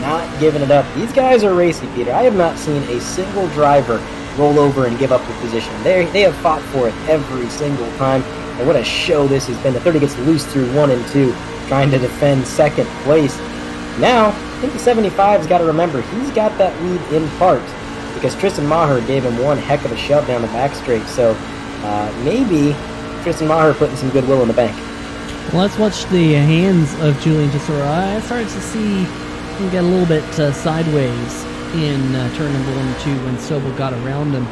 Not giving it up. These guys are racy, Peter. I have not seen a single driver roll over and give up the position. They have fought for it every single time. And what a show this has been. The 30 gets loose through 1 and 2, trying to defend second place. Now, I think the 75's got to remember, he's got that lead in part because Tristan Maher gave him one heck of a shove down the back straight. So maybe Tristan Maher putting some goodwill in the bank. Well, let's watch the hands of Julian Tesoro. I started to see him get a little bit sideways in turn number 1 and 2 when Sobel got around him.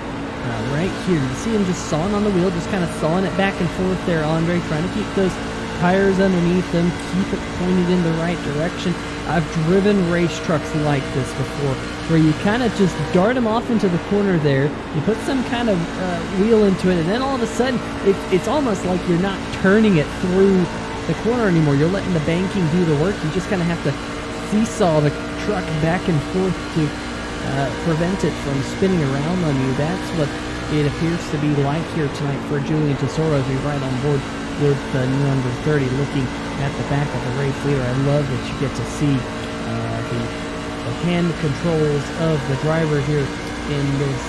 Right here, you see him just sawing on the wheel, just kind of sawing it back and forth there, Andre, trying to keep those tires underneath them, keep it pointed in the right direction. I've driven race trucks like this before, where you kind of just dart them off into the corner there, you put some kind of wheel into it, and then all of a sudden, it's almost like you're not turning it through the corner anymore. You're letting the banking do the work. You just kind of have to seesaw the truck back and forth to prevent it from spinning around on you. That's what it appears to be like here tonight for Julian Tesoro as we ride on board with number 30, looking at the back of the race leader. I love that you get to see the hand controls of the driver here in this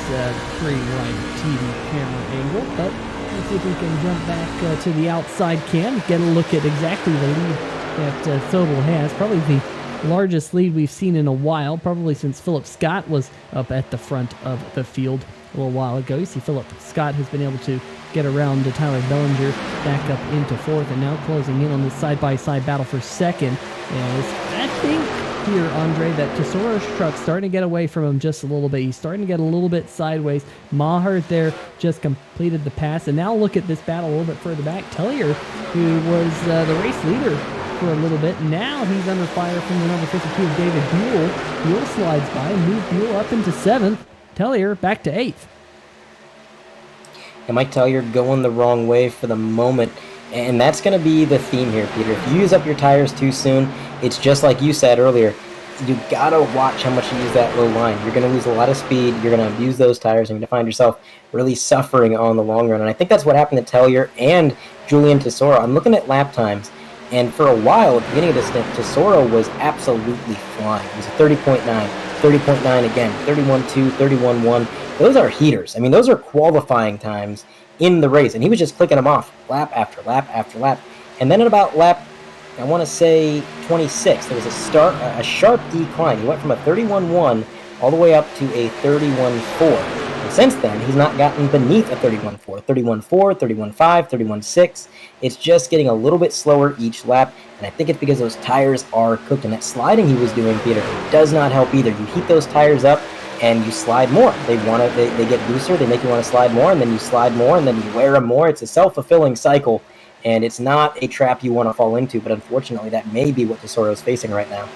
pre-ride TV camera angle. But let's see if we can jump back to the outside cam, get a look at exactly the lead that Sobel has. Probably the largest lead we've seen in a while, probably since Philip Scott was up at the front of the field a little while ago. You see Philip Scott has been able to get around to Tyler Bellinger back up into 4th, and now closing in on this side-by-side battle for 2nd. And I think here, Andre, that Tesoro's truck's starting to get away from him just a little bit. He's starting to get a little bit sideways. Maher there just completed the pass, and now look at this battle a little bit further back. Tellier, who was the race leader for a little bit, now he's under fire from the number 52 of David Buell. Buell slides by and moves Buell up into 7th. Tellier back to 8th. And Mike Tellier going the wrong way for the moment. And that's going to be the theme here, Peter. If you use up your tires too soon, it's just like you said earlier. You got to watch how much you use that low line. You're going to lose a lot of speed. You're going to abuse those tires, and you're going to find yourself really suffering on the long run. And I think that's what happened to Tellier and Julian Tesoro. I'm looking at lap times, and for a while, at the beginning of this stint, Tesoro was absolutely flying. It was a 30.9. 30.9 again, 31.2, 31.1. Those are heaters. I mean, those are qualifying times in the race, and he was just clicking them off lap after lap after lap. And then at about lap, I want to say 26, there was a sharp decline. He went from a 31.1 all the way up to a 31.4. And since then, he's not gotten beneath a 31.4, 31.4, 31.5, 31.6. It's just getting a little bit slower each lap, and I think it's because those tires are cooked. And that sliding he was doing, Peter, does not help either. You heat those tires up, and you slide more. They get looser, they make you want to slide more, and then you slide more, and then you wear them more. It's a self-fulfilling cycle, and it's not a trap you want to fall into, but unfortunately that may be what Tesoro is facing right now.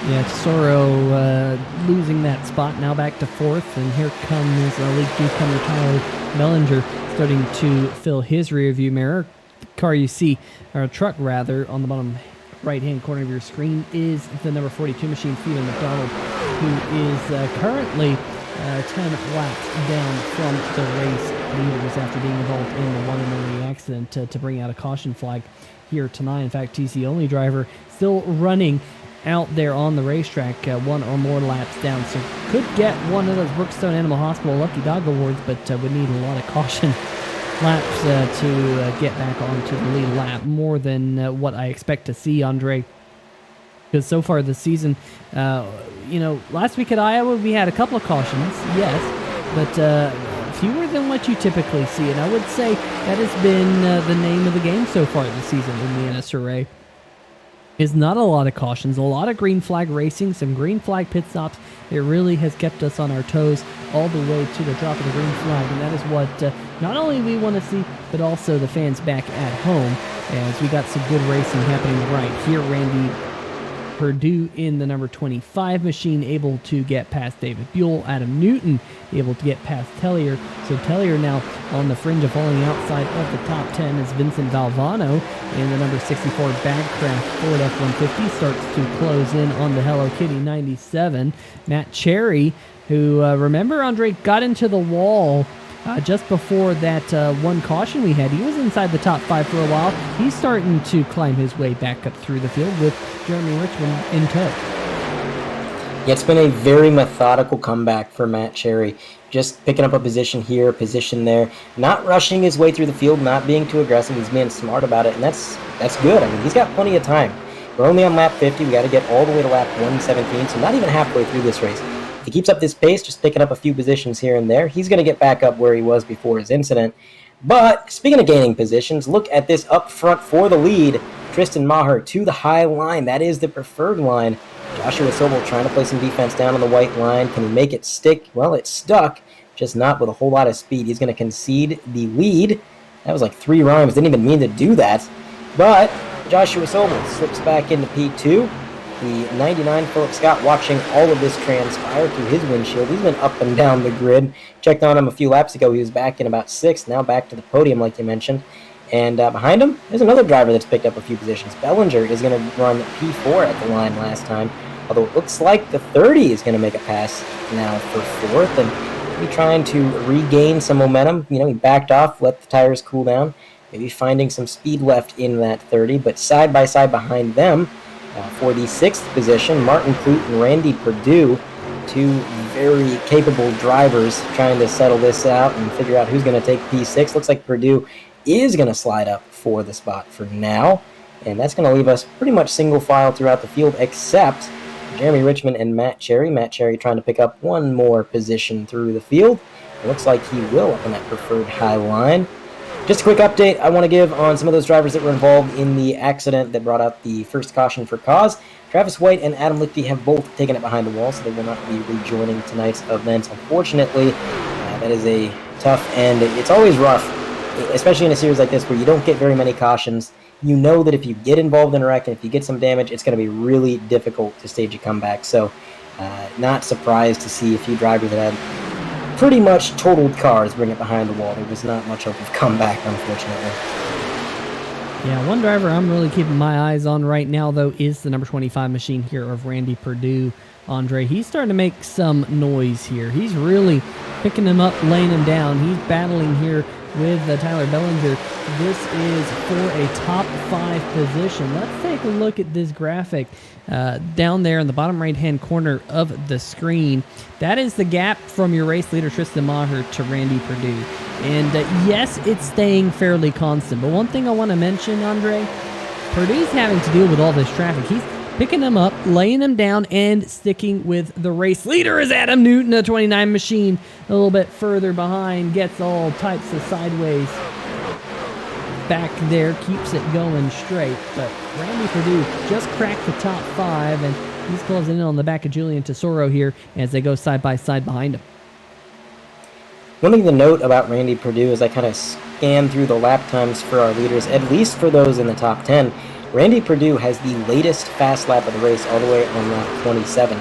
Yeah, Tesoro losing that spot, now back to 4th, and here comes league newcomer Tyler Bellinger starting to fill his rear view mirror. The car you see, or truck rather, on the bottom right-hand corner of your screen is the number 42 machine, Stephen McDonald, who is currently 10 laps down from the race leaders after being involved in the one and only accident to bring out a caution flag here tonight. In fact, he's the only driver still running out there on the racetrack, one or more laps down, so could get one of those Brookstone Animal Hospital Lucky Dog Awards, but would need a lot of caution laps to get back onto the lead lap, more than what I expect to see, Andre. Because so far this season, last week at Iowa we had a couple of cautions, yes, but fewer than what you typically see, and I would say that has been the name of the game so far this season in the NSRA. Is not a lot of cautions, a lot of green flag racing, some green flag pit stops. It really has kept us on our toes all the way to the drop of the green flag, and that is what not only we want to see, but also the fans back at home, as we got some good racing happening right here. Randy Perdue in the number 25 machine, able to get past David Buell. Adam Newton able to get past Tellier. So Tellier now on the fringe of falling outside of the top 10 as Vincent Valvano in the number 64 Bagcraft Ford F-150 starts to close in on the Hello Kitty 97. Matt Cherry, who, remember, Andre, got into the wall just before that one caution we had. He was inside the top 5 for a while. He's starting to climb his way back up through the field with Jeremy Richmond in tow. Yeah, it's been a very methodical comeback for Matt Cherry. Just picking up a position here, a position there, not rushing his way through the field, not being too aggressive. He's being smart about it, and that's good. I mean, he's got plenty of time. We're only on lap 50. We got to get all the way to lap 117, so not even halfway through this race. If he keeps up this pace, just picking up a few positions here and there, he's going to get back up where he was before his incident. But speaking of gaining positions, look at this up front for the lead. Tristan Maher to the high line. That is the preferred line. Joshua Sobel trying to play some defense down on the white line. Can he make it stick? Well, it's stuck, just not with a whole lot of speed. He's going to concede the lead. That was like 3 rhymes. Didn't even mean to do that. But Joshua Sobel slips back into P2. The 99 Philip Scott watching all of this transpire through his windshield. He's been up and down the grid. Checked on him a few laps ago. He was back in about 6th, now back to the podium like you mentioned. And behind him, there's another driver that's picked up a few positions. Bellinger is going to run P4 at the line last time, although it looks like the 30 is going to make a pass now for 4th, and maybe trying to regain some momentum. You know, he backed off, let the tires cool down, maybe finding some speed left in that 30, but side by side behind them, for the 6th position, Martin Flute and Randy Perdue, 2 very capable drivers trying to settle this out and figure out who's going to take P6. Looks like Perdue is going to slide up for the spot for now, and that's going to leave us pretty much single file throughout the field except Jeremy Richmond and Matt Cherry. Matt Cherry trying to pick up one more position through the field. It looks like he will up on that preferred high line. Just a quick update I want to give on some of those drivers that were involved in the accident that brought out the first caution for cause. Travis White and Adam Lichty have both taken it behind the wall, so they will not be rejoining tonight's event. Unfortunately, that is a tough end. It's always rough, especially in a series like this where you don't get very many cautions. You know that if you get involved in a wreck and if you get some damage, it's going to be really difficult to stage a comeback. So not surprised to see a few drivers that had pretty much totaled cars bring it behind the wall. There was not much hope of comeback, unfortunately. Yeah, one driver I'm really keeping my eyes on right now, though, is the number 25 machine here of Randy Perdue. Andre, he's starting to make some noise here. He's really picking him up, laying him down. He's battling here with Tyler Bellinger. This is for a top 5 position. Let's take a look at this graphic down there in the bottom right-hand corner of the screen. That is the gap from your race leader, Tristan Maher, to Randy Perdue. And yes, it's staying fairly constant. But one thing I want to mention, Andre, Perdue's having to deal with all this traffic. He's picking them up, laying them down, and sticking with the race leader is Adam Newton, a 29 machine, a little bit further behind, gets all types of sideways back there, keeps it going straight. But Randy Perdue just cracked the top 5, and he's closing in on the back of Julian Tesoro here as they go side by side behind him. One thing to note about Randy Perdue as I kind of scan through the lap times for our leaders, at least for those in the top 10, Randy Perdue has the latest fast lap of the race all the way on lap 27.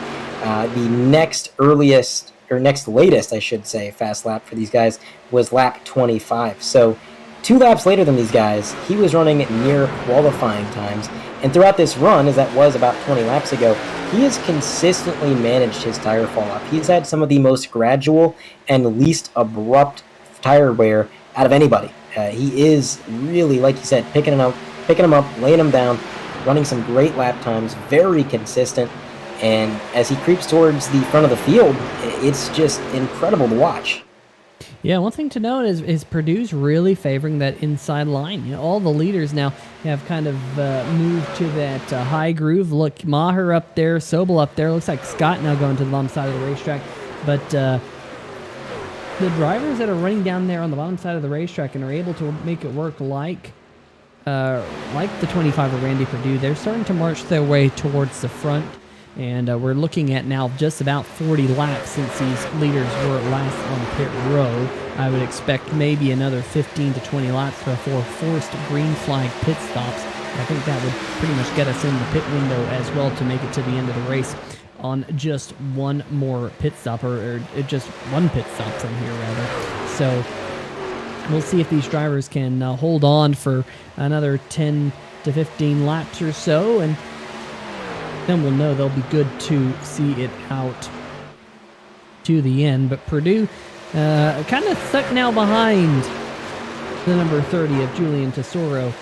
The next latest, I should say, fast lap for these guys was lap 25. So 2 laps later than these guys, he was running near qualifying times. And throughout this run, as that was about 20 laps ago, he has consistently managed his tire fall off. He's had some of the most gradual and least abrupt tire wear out of anybody. He is really, like you said, picking him up, laying him down, running some great lap times, very consistent. And as he creeps towards the front of the field, it's just incredible to watch. Yeah, one thing to note is Perdue's really favoring that inside line. You know, all the leaders now have kind of moved to that high groove. Look, Maher up there, Sobel up there. Looks like Scott now going to the bottom side of the racetrack. But the drivers that are running down there on the bottom side of the racetrack and are able to make it work like the 25 of Randy Perdue, they're starting to march their way towards the front. And we're looking at now just about 40 laps since these leaders were last on pit road. I would expect maybe another 15 to 20 laps before forced green flag pit stops. I think that would pretty much get us in the pit window as well to make it to the end of the race on just one more pit stop, or just one pit stop from here, rather. So we'll see if these drivers can hold on for another 10 to 15 laps or so, and then we'll know they'll be good to see it out to the end. But Perdue kind of stuck now behind the number 30 of Julian Tesoro.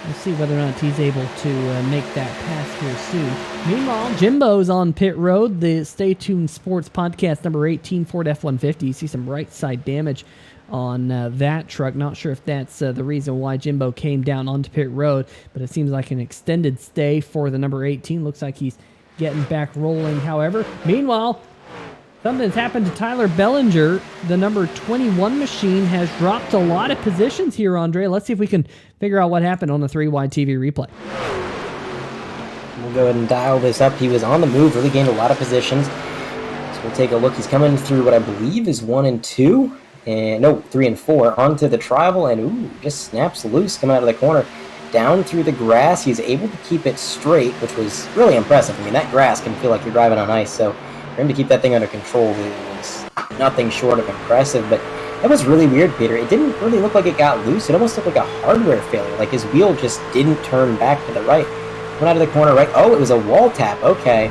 We'll see whether or not he's able to make that pass here soon. Meanwhile, Jimbo's on pit road, the Stay Tuned Sports Podcast number 18 Ford F-150. You see some right side damage on that truck. Not sure if that's the reason why Jimbo came down onto pit road, but it seems like an extended stay for the number 18. Looks like he's getting back rolling, however. Meanwhile, something's happened to Tyler Bellinger. The number 21 machine has dropped a lot of positions here, Andre. Let's see if we can figure out what happened on the 3-wide TV replay. We'll go ahead and dial this up. He was on the move, really gained a lot of positions. So we'll take a look. He's coming through what I believe is 1 and 2. And no, 3 and 4 onto the tribal, and just snaps loose coming out of the corner down through the grass. He's able to keep it straight, which was really impressive. I mean, that grass can feel like you're driving on ice, so for him to keep that thing under control was nothing short of impressive. But that was really weird, Peter. It didn't really look like it got loose. It almost looked like a hardware failure, like his wheel just didn't turn back to the right. Went out of the corner right. Oh, it was a wall tap. Okay,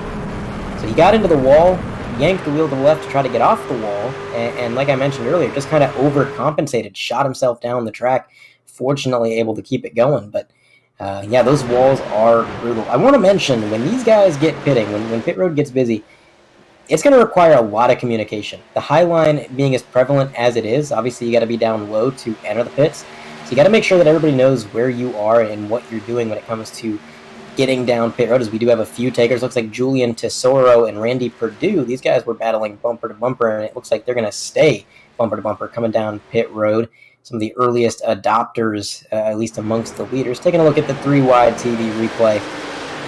so he got into the wall, yanked the wheel to the left to try to get off the wall, and like I mentioned earlier, just kind of overcompensated, shot himself down the track, fortunately able to keep it going. But yeah, those walls are brutal. I want to mention, when these guys get pitting, when pit road gets busy, it's going to require a lot of communication. The high line being as prevalent as it is, obviously you got to be down low to enter the pits, so you got to make sure that everybody knows where you are and what you're doing when it comes to getting down pit road, as we do have a few takers. Looks like Julian Tesoro and Randy Perdue, these guys were battling bumper to bumper, and it looks like they're going to stay bumper to bumper coming down pit road. Some of the earliest adopters, at least amongst the leaders. Taking a look at the 3-wide TV replay,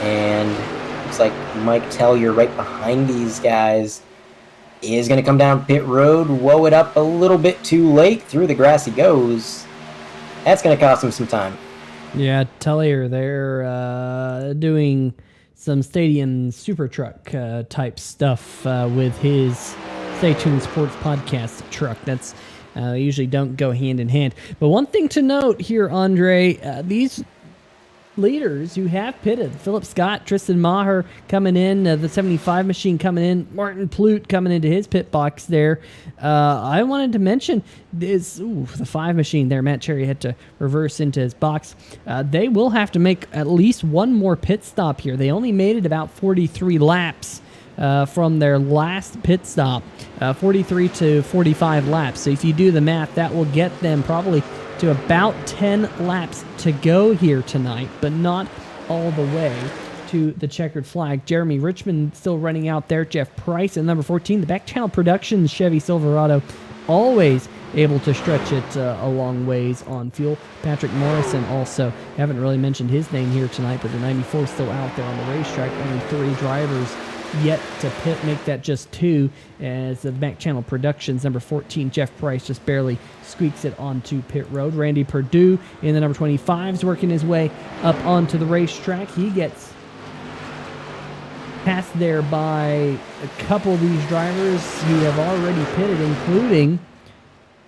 and looks like Mike Tellier right behind these guys is going to come down pit road, woe it up a little bit too late. Through the grass he goes. That's going to cost him some time. Yeah, Tellier, they're doing some stadium super truck type stuff with his Stay Tuned Sports Podcast truck. That's usually don't go hand in hand. But one thing to note here, Andre, these leaders who have pitted. Philip Scott, Tristan Maher coming in, the 75 machine coming in, Martin Flute coming into his pit box there. I wanted to mention this, the 5 machine there. Matt Cherry had to reverse into his box. They will have to make at least one more pit stop here. They only made it about 43 laps from their last pit stop, 43 to 45 laps. So if you do the math, that will get them probably to about 10 laps to go here tonight, but not all the way to the checkered flag. Jeremy Richmond still running out there. Jeff Price at number 14. The Back Channel Productions Chevy Silverado, always able to stretch it a long ways on fuel. Patrick Morrison also, haven't really mentioned his name here tonight, but the 94 is still out there on the racetrack. Only 3 drivers yet to pit, make that just 2, as the Back Channel Productions number 14 Jeff Price just barely squeaks it onto pit road. Randy Perdue in the number 25 is working his way up onto the racetrack. He gets passed there by a couple of these drivers who have already pitted, including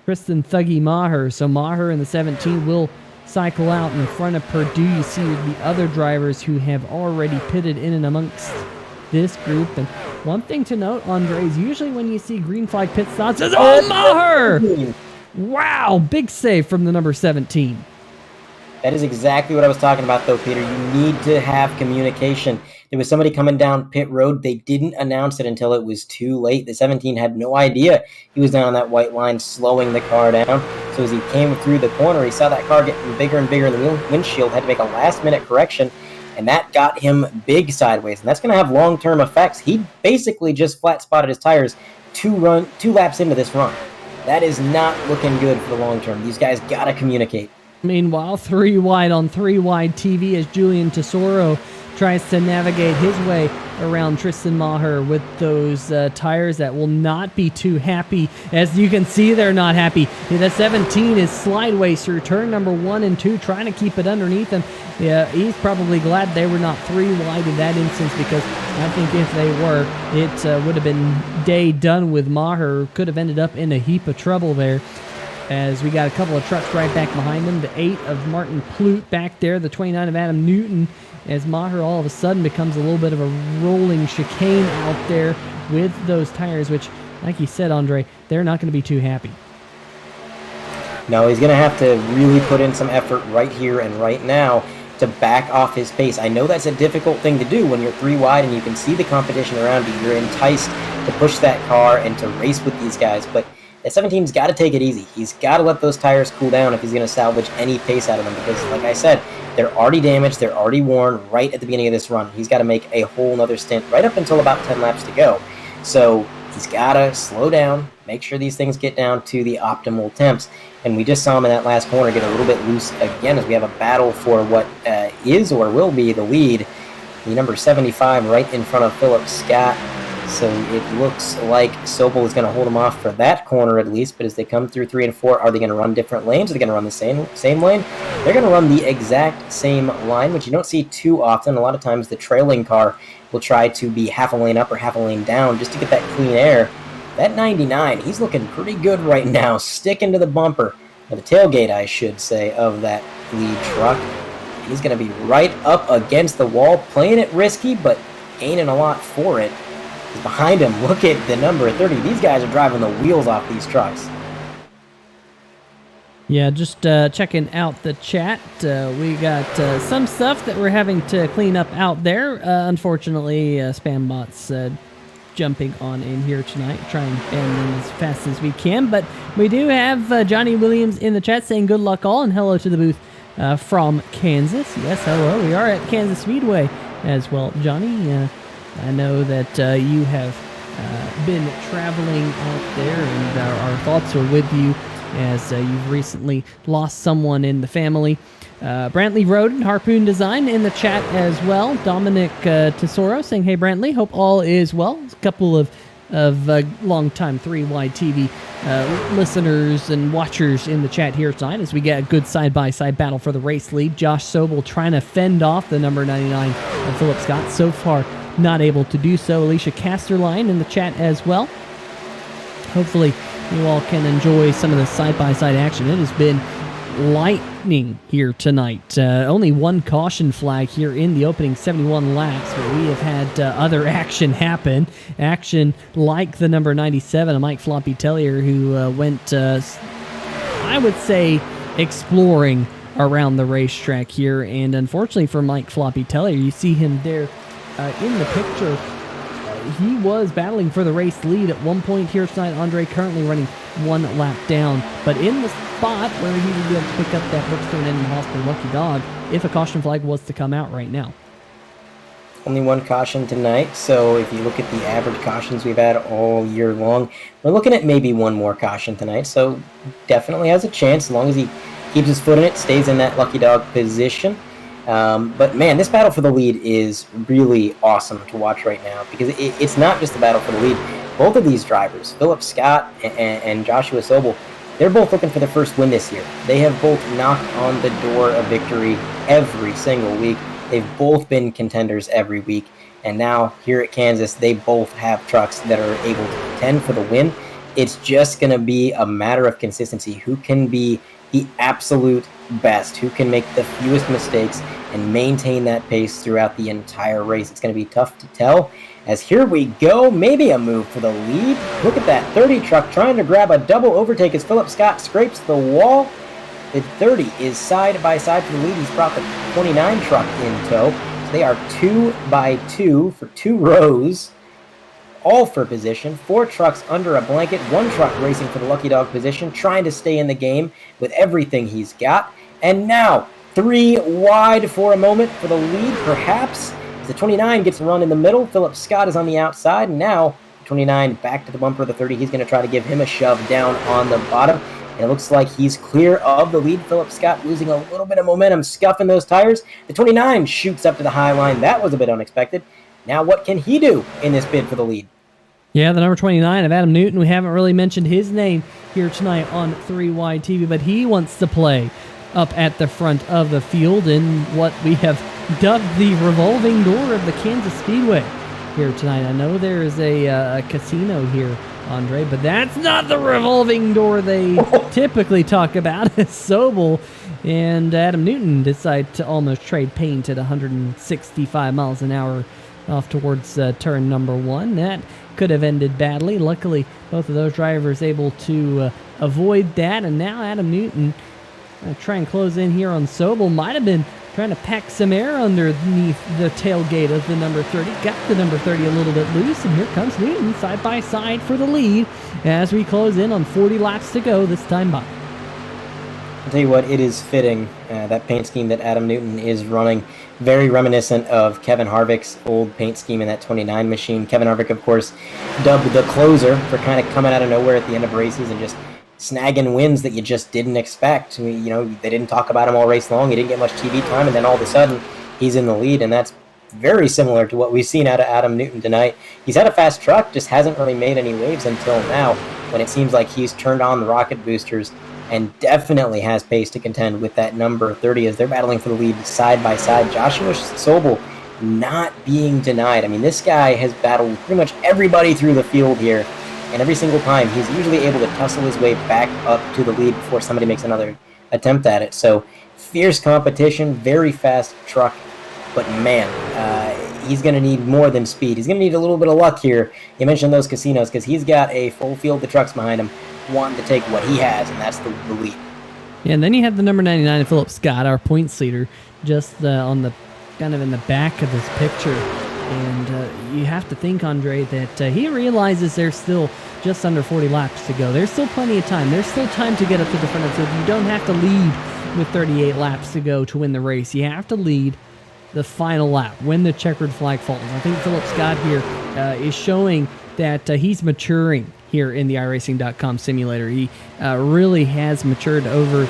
Tristan Thuggy Maher. So Maher in the 17 will cycle out in front of Perdue. You see the other drivers who have already pitted in and amongst this group. And one thing to note, Andre, is usually when you see green flag pit stops, it's Maher! Wow, big save from the number 17. That is exactly what I was talking about, though, Peter. You need to have communication. There was somebody coming down pit road. They didn't announce it until it was too late. The 17 had no idea he was down on that white line, slowing the car down. So as he came through the corner, he saw that car getting bigger and bigger in the windshield, had to make a last-minute correction, and that got him big sideways. And that's going to have long-term effects. He basically just flat-spotted his tires 2 laps into this run. That is not looking good for the long term. These guys got to communicate. Meanwhile, 3 wide on 3 wide TV as Julian Tesoro tries to navigate his way around Tristan Maher with those tires that will not be too happy. As you can see, they're not happy. The 17 is slideways through turn number 1 and 2, trying to keep it underneath him. Yeah, he's probably glad they were not 3 wide in that instance, because I think if they were, it would have been day done with Maher. Could have ended up in a heap of trouble there, as we got a couple of trucks right back behind him. The 8 of Martin Flute back there, the 29 of Adam Newton, as Maher all of a sudden becomes a little bit of a rolling chicane out there with those tires, which, like you said, Andre, they're not going to be too happy. No, he's going to have to really put in some effort right here and right now to back off his pace. I know that's a difficult thing to do when you're 3 wide and you can see the competition around you. You're enticed to push that car and to race with these guys, but the 17's got to take it easy. He's got to let those tires cool down if he's going to salvage any pace out of them, because, like I said, they're already damaged, they're already worn right at the beginning of this run. He's got to make a whole nother stint right up until about 10 laps to go. So he's got to slow down, make sure these things get down to the optimal temps. And we just saw him in that last corner get a little bit loose again, as we have a battle for what is or will be the lead. The number 75 right in front of Philip Scott. So it looks like Sobel is going to hold him off for that corner at least, but as they come through 3 and 4, are they going to run different lanes? Are they going to run the same lane? They're going to run the exact same line, which you don't see too often. A lot of times the trailing car will try to be half a lane up or half a lane down just to get that clean air. That 99, he's looking pretty good right now, sticking to the bumper, or the tailgate, I should say, of that lead truck. He's going to be right up against the wall, playing it risky, but gaining a lot for it. Behind him, look at the number 30. These guys are driving the wheels off these trucks. Yeah, just checking out the chat. We got some stuff that we're having to clean up out there. Unfortunately, spam bots jumping on in here tonight, trying to ban them as fast as we can. But we do have Johnny Williams in the chat saying good luck all, and hello to the booth from Kansas. Yes, hello. We are at Kansas Speedway as well. Johnny, I know that you have been traveling out there, and our thoughts are with you as you've recently lost someone in the family. Brantley Road and Harpoon Design in the chat as well. Dominic Tesoro saying, hey, Brantley, hope all is well. A couple of long-time 3 wide TV listeners and watchers in the chat here tonight as we get a good side-by-side battle for the race lead. Josh Sobel trying to fend off the number 99 of Philip Scott. So far, not able to do so. Alicia Casterline in the chat as well. Hopefully you all can enjoy some of the side-by-side action. It has been lightning here tonight. Only one caution flag here in the opening 71 laps, but we have had other action happen. Action like the number 97, Mike Floppy Tellier, who went, I would say, exploring around the racetrack here. And unfortunately for Mike Floppy Tellier, you see him there in the picture. He was battling for the race lead at one point here tonight. Andre currently running one lap down, but in the spot where he would be able to pick up that Brookstone Animal Hospital lucky dog if a caution flag was to come out right now. Only one caution tonight, so if you look at the average cautions we've had all year long, we're looking at maybe one more caution tonight, so definitely has a chance as long as he keeps his foot in it, stays in that lucky dog position. But man, this battle for the lead is really awesome to watch right now, because it's not just a battle for the lead. Both of these drivers, Philip Scott and Joshua Sobel, they're both looking for their first win this year. They have both knocked on the door of victory every single week. They've both been contenders every week. And now here at Kansas, they both have trucks that are able to contend for the win. It's just going to be a matter of consistency. Who can be the absolute best? Who can make the fewest mistakes and maintain that pace throughout the entire race? It's going to be tough to tell. As here we go, maybe a move for the lead. Look at that 30 truck trying to grab a double overtake as Philip Scott scrapes the wall. The 30 is side by side for the lead. He's brought the 29 truck in tow. So they are 2 by 2 for 2 rows, all for position. 4 trucks under a blanket. 1 truck racing for the lucky dog position, trying to stay in the game with everything he's got. And now 3 wide for a moment for the lead, perhaps. As the 29 gets run in the middle, Philip Scott is on the outside. And now 29 back to the bumper of the 30. He's going to try to give him a shove down on the bottom. And it looks like he's clear of the lead. Philip Scott losing a little bit of momentum, scuffing those tires. The 29 shoots up to the high line. That was a bit unexpected. Now what can he do in this bid for the lead? Yeah, the number 29 of Adam Newton. We haven't really mentioned his name here tonight on 3Y TV, but he wants to play up at the front of the field in what we have dubbed the revolving door of the Kansas Speedway here tonight. I know there is a casino here, Andre, but that's not the revolving door they typically talk about. Sobel and Adam Newton decide to almost trade paint at 165 miles an hour off towards turn number 1. That could have ended badly. Luckily, both of those drivers able to avoid that, and now Adam Newton try and close in here on Sobel. Might have been trying to pack some air underneath the tailgate of the number 30. Got the number 30 a little bit loose, and here comes Newton side by side for the lead as we close in on 40 laps to go this time by. I'll tell you what, it is fitting, that paint scheme that Adam Newton is running. Very reminiscent of Kevin Harvick's old paint scheme in that 29 machine. Kevin Harvick, of course, dubbed the closer for kind of coming out of nowhere at the end of races and just snagging wins that you just didn't expect. I mean, they didn't talk about him all race long. He didn't get much TV time, and then all of a sudden, he's in the lead, and that's very similar to what we've seen out of Adam Newton tonight. He's had a fast truck, just hasn't really made any waves until now, when it seems like he's turned on the rocket boosters and definitely has pace to contend with that number 30 as they're battling for the lead side by side. Joshua Sobel not being denied. I mean, this guy has battled pretty much everybody through the field here, and every single time he's usually able to tussle his way back up to the lead before somebody makes another attempt at it. So fierce competition, very fast truck, but man, he's going to need more than speed. He's going to need a little bit of luck here. You mentioned those casinos because he's got a full field of trucks behind him wanting to take what he has, and that's the lead. Yeah, and then you have the number 99 of Philip Scott, our points leader, just on the kind of in the back of this picture. And you have to think, Andre, that he realizes there's still just under 40 laps to go. There's still plenty of time. There's still time to get up to the front of the field. You don't have to lead with 38 laps to go to win the race. You have to lead the final lap when the checkered flag falls. I think Philip Scott here is showing that he's maturing here in the iRacing.com simulator. He really has matured over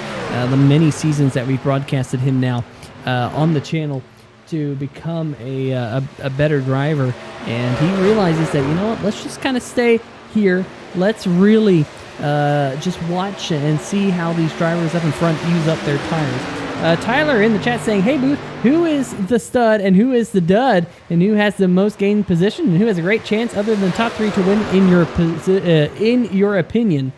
the many seasons that we've broadcasted him now on the channel to become a better driver. And he realizes that, you know what, let's just kind of stay here. Let's really just watch and see how these drivers up in front use up their tires. Tyler in the chat saying, hey Booth, who is the stud and who is the dud, and who has the most gained position and who has a great chance other than top 3 to win in your opinion?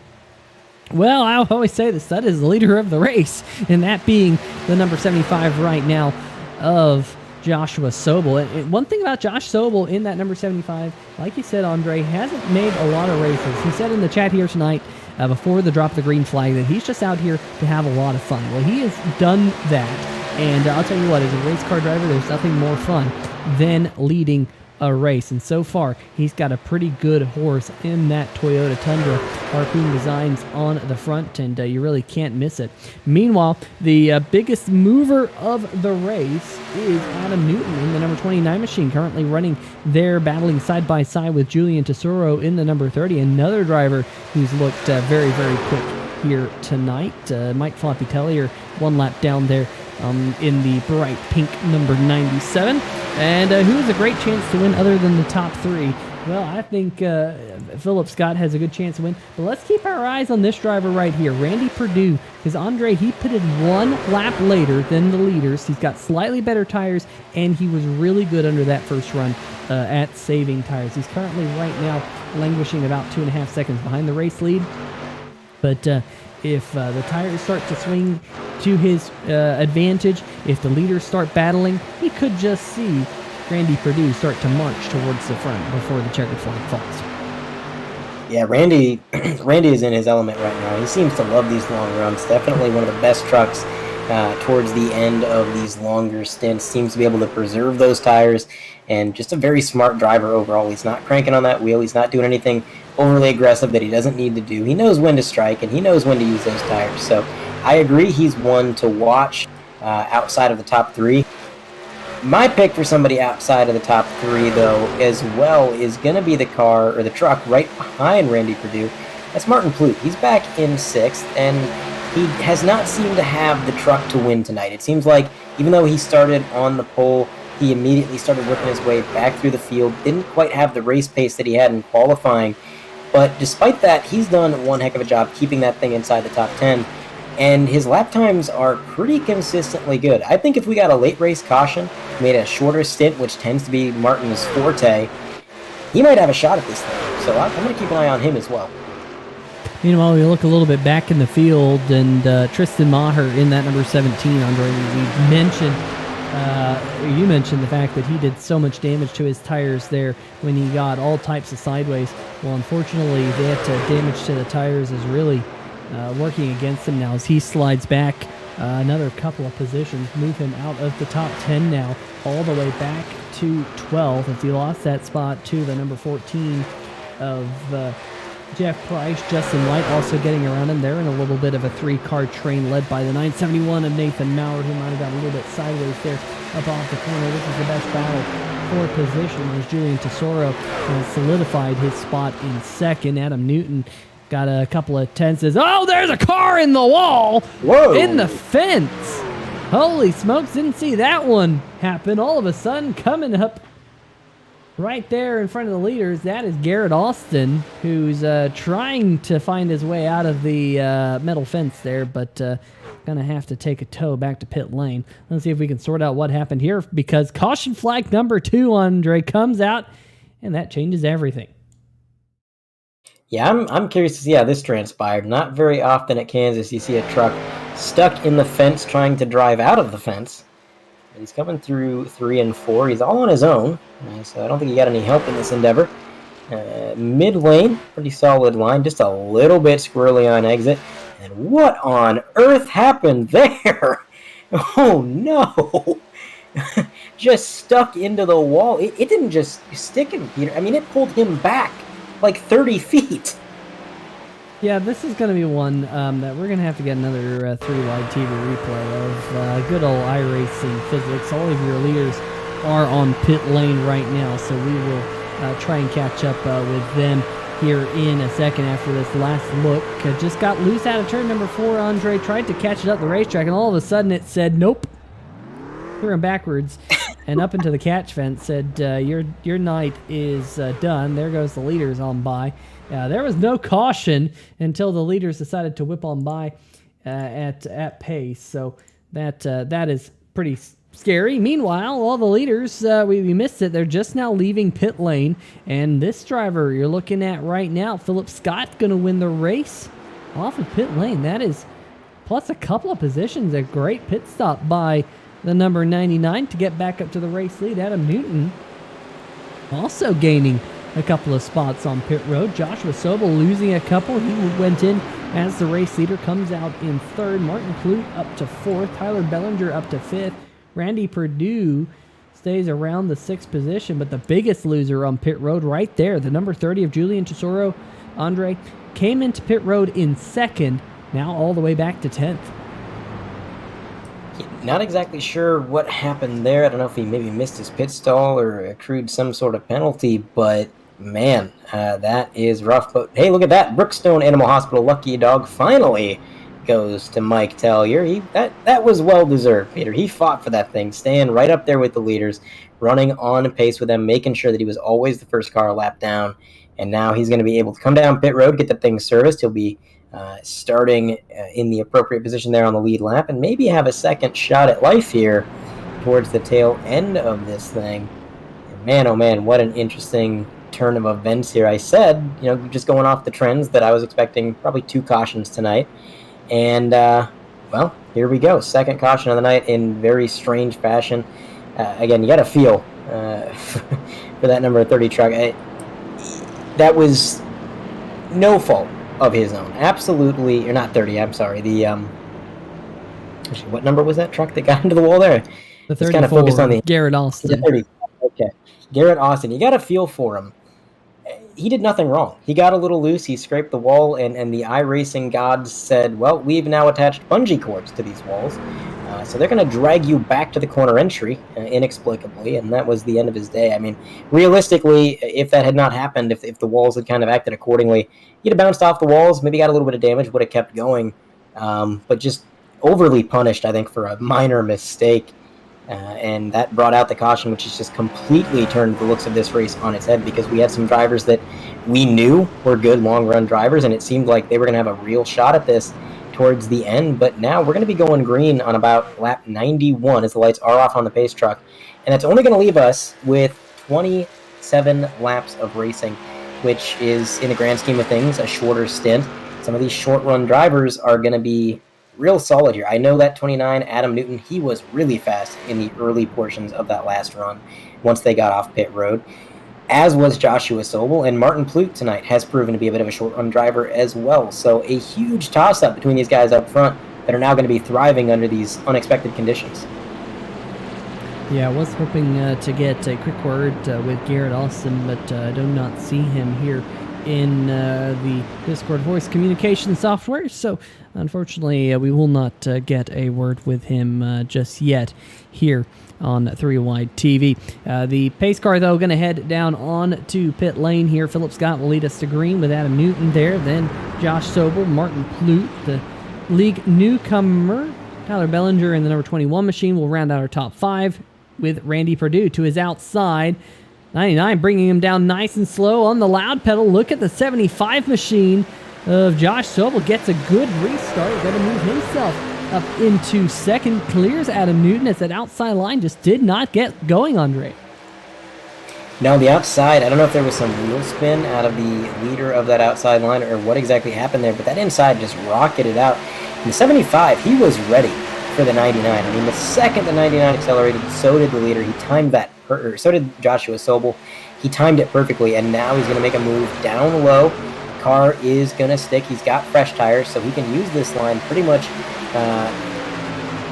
Well, I always say the stud is the leader of the race, and that being the number 75 right now of Joshua Sobel. And one thing about Josh Sobel in that number 75, like you said, Andre, hasn't made a lot of races. He said in the chat here tonight, before the drop of the green flag, that he's just out here to have a lot of fun. Well, he has done that, and I'll tell you what, as a race car driver, there's nothing more fun than leading a race, and so far he's got a pretty good horse in that Toyota Tundra, Harpoon Designs on the front, and you really can't miss it. Meanwhile, the biggest mover of the race is Adam Newton in the number 29 machine, currently running there, battling side by side with Julian Tesoro in the number 30, another driver who's looked very, very quick here tonight. Mike Floppy Tellier, one lap down there in the bright pink number 97. And who has a great chance to win other than the top three? Well, I think Philip Scott has a good chance to win. But let's keep our eyes on this driver right here, Randy Perdue. Because Andre, he pitted one lap later than the leaders. He's got slightly better tires, and he was really good under that first run at saving tires. He's currently right now languishing about 2.5 seconds behind the race lead. But if the tires start to swing to his advantage, if the leaders start battling, he could just see Randy Perdue start to march towards the front before the checkered flag falls. Yeah, Randy is in his element right now. He seems to love these long runs. Definitely one of the best trucks towards the end of these longer stints. Seems to be able to preserve those tires, and just a very smart driver overall. He's not cranking on that wheel. He's not doing anything overly aggressive that he doesn't need to do. He knows when to strike, and he knows when to use those tires. So I agree he's one to watch outside of the top three. My pick for somebody outside of the top three, though, as well, is going to be the car, or the truck, right behind Randy Perdue. That's Martin Flute. He's back in 6th, and he has not seemed to have the truck to win tonight. It seems like, even though he started on the pole, he immediately started working his way back through the field. Didn't quite have the race pace that he had in qualifying. But despite that, he's done one heck of a job keeping that thing inside the top 10. And his lap times are pretty consistently good. I think if we got a late race caution, made a shorter stint, which tends to be Martin's forte, he might have a shot at this thing. So I'm going to keep an eye on him as well. Meanwhile, we look a little bit back in the field, and Tristan Maher in that number 17, Andre, you mentioned the fact that he did so much damage to his tires there when he got all types of sideways. Well, unfortunately, that damage to the tires is really working against him now as he slides back another couple of positions, move him out of the top 10 now, all the way back to 12. If he lost that spot to the number 14 of Jeff Price, Justin White also getting around him there in a little bit of a 3-car train led by the 971 of Nathan Maurer, who might have got a little bit sideways there up off the corner. This is the best battle for position as Julian Tesoro solidified his spot in 2nd. Adam Newton got a couple of tenses. Oh, there's a car in the wall! Whoa! In the fence! Holy smokes, didn't see that one happen. All of a sudden, coming up right there in front of the leaders, that is Garrett Austin, who's trying to find his way out of the metal fence there, but gonna have to take a tow back to pit lane. Let's see if we can sort out what happened here, because caution flag number 2, Andre, comes out, and that changes everything. Yeah, I'm curious to see how this transpired. Not very often at Kansas you see a truck stuck in the fence trying to drive out of the fence. He's coming through 3 and 4. He's all on his own, so I don't think he got any help in this endeavor. Mid lane, pretty solid line, just a little bit squirrely on exit. And what on earth happened there? Oh no! Just stuck into the wall. It didn't just stick him, Peter. I mean, it pulled him back like 30 feet. Yeah, this is going to be one that we're going to have to get another 3-wide TV replay of good old iRacing physics. All of your leaders are on pit lane right now, so we will try and catch up with them here in a second after this last look. Just got loose out of turn number 4. Andre tried to catch it up the racetrack, and all of a sudden it said, nope. Threw him backwards and up into the catch fence, said, your night is done. There goes the leaders on by. There was no caution until the leaders decided to whip on by at pace. So that is pretty scary. Meanwhile, all the leaders, we missed it. They're just now leaving pit lane. And this driver you're looking at right now, Philip Scott, going to win the race off of pit lane. That is plus a couple of positions. A great pit stop by the number 99 to get back up to the race lead. Adam Newton also gaining a couple of spots on pit road. Joshua Sobel losing a couple. He went in as the race leader, comes out in third. Martin Flute up to fourth. Tyler Bellinger up to fifth. Randy Perdue stays around the sixth position, but the biggest loser on pit road right there, the number 30 of Julian Tesoro, Andre, came into pit road in second, now all the way back to 10th. Not exactly sure what happened there. I don't know if he maybe missed his pit stall or accrued some sort of penalty, but man, that is rough. But hey, look at that. Brookstone Animal Hospital Lucky Dog finally goes to Mike Tellier. That was well-deserved, Peter. He fought for that thing, staying right up there with the leaders, running on pace with them, making sure that he was always the first car a lap down. And now he's going to be able to come down pit road, get the thing serviced. He'll be starting in the appropriate position there on the lead lap and maybe have a second shot at life here towards the tail end of this thing. And man, oh man, what an interesting turn of events here. I said, just going off the trends, that I was expecting probably 2 cautions tonight. And, well, here we go. Second caution of the night in very strange fashion. Again, you got to feel for that number 30 truck. That was no fault of his own. Absolutely, or not 30, I'm sorry. The, actually, what number was that truck that got into the wall there? The 34, kind of focused on Garrett Austin. The 30. Okay. Garrett Austin, you got to feel for him. He did nothing wrong. He got a little loose. He scraped the wall, and the iRacing gods said, well, we've now attached bungee cords to these walls. So they're going to drag you back to the corner entry inexplicably, and that was the end of his day. I mean, realistically, if that had not happened, if the walls had kind of acted accordingly, he'd have bounced off the walls, maybe got a little bit of damage, would have kept going, but just overly punished, I think, for a minor mistake. And that brought out the caution, which has just completely turned the looks of this race on its head, because we had some drivers that we knew were good long-run drivers, and it seemed like they were going to have a real shot at this towards the end. But now we're going to be going green on about lap 91 as the lights are off on the pace truck, and that's only going to leave us with 27 laps of racing, which is, in the grand scheme of things, a shorter stint. Some of these short-run drivers are going to be real solid here. I know that 29, Adam Newton, he was really fast in the early portions of that last run once they got off pit road, as was Joshua Sobel, and Martin Flute tonight has proven to be a bit of a short-run driver as well. So a huge toss-up between these guys up front that are now going to be thriving under these unexpected conditions. Yeah, I was hoping to get a quick word with Garrett Austin, but I do not see him here in the Discord voice communication software, so unfortunately we will not get a word with him just yet here on 3 Wide TV. The pace car, though, going to head down on to pit lane here. Philip Scott will lead us to green with Adam Newton there, then Josh Sobel, Martin Flute, the league newcomer, Tyler Bellinger, and the number 21 machine will round out our top 5 with Randy Perdue to his outside. 99 bringing him down nice and slow on the loud pedal. Look at the 75 machine of Josh Sobel. Gets a good restart. Going to move himself up into second. Clears Adam Newton as that outside line just did not get going, Andre. Now the outside, I don't know if there was some wheel spin out of the leader of that outside line or what exactly happened there, but that inside just rocketed out. And the 75, he was ready for the 99. I mean, the second the 99 accelerated, so did the leader. He timed that, so did Joshua Sobel. He timed it perfectly, and now he's going to make a move down low. The car is going to stick. He's got fresh tires, so he can use this line pretty much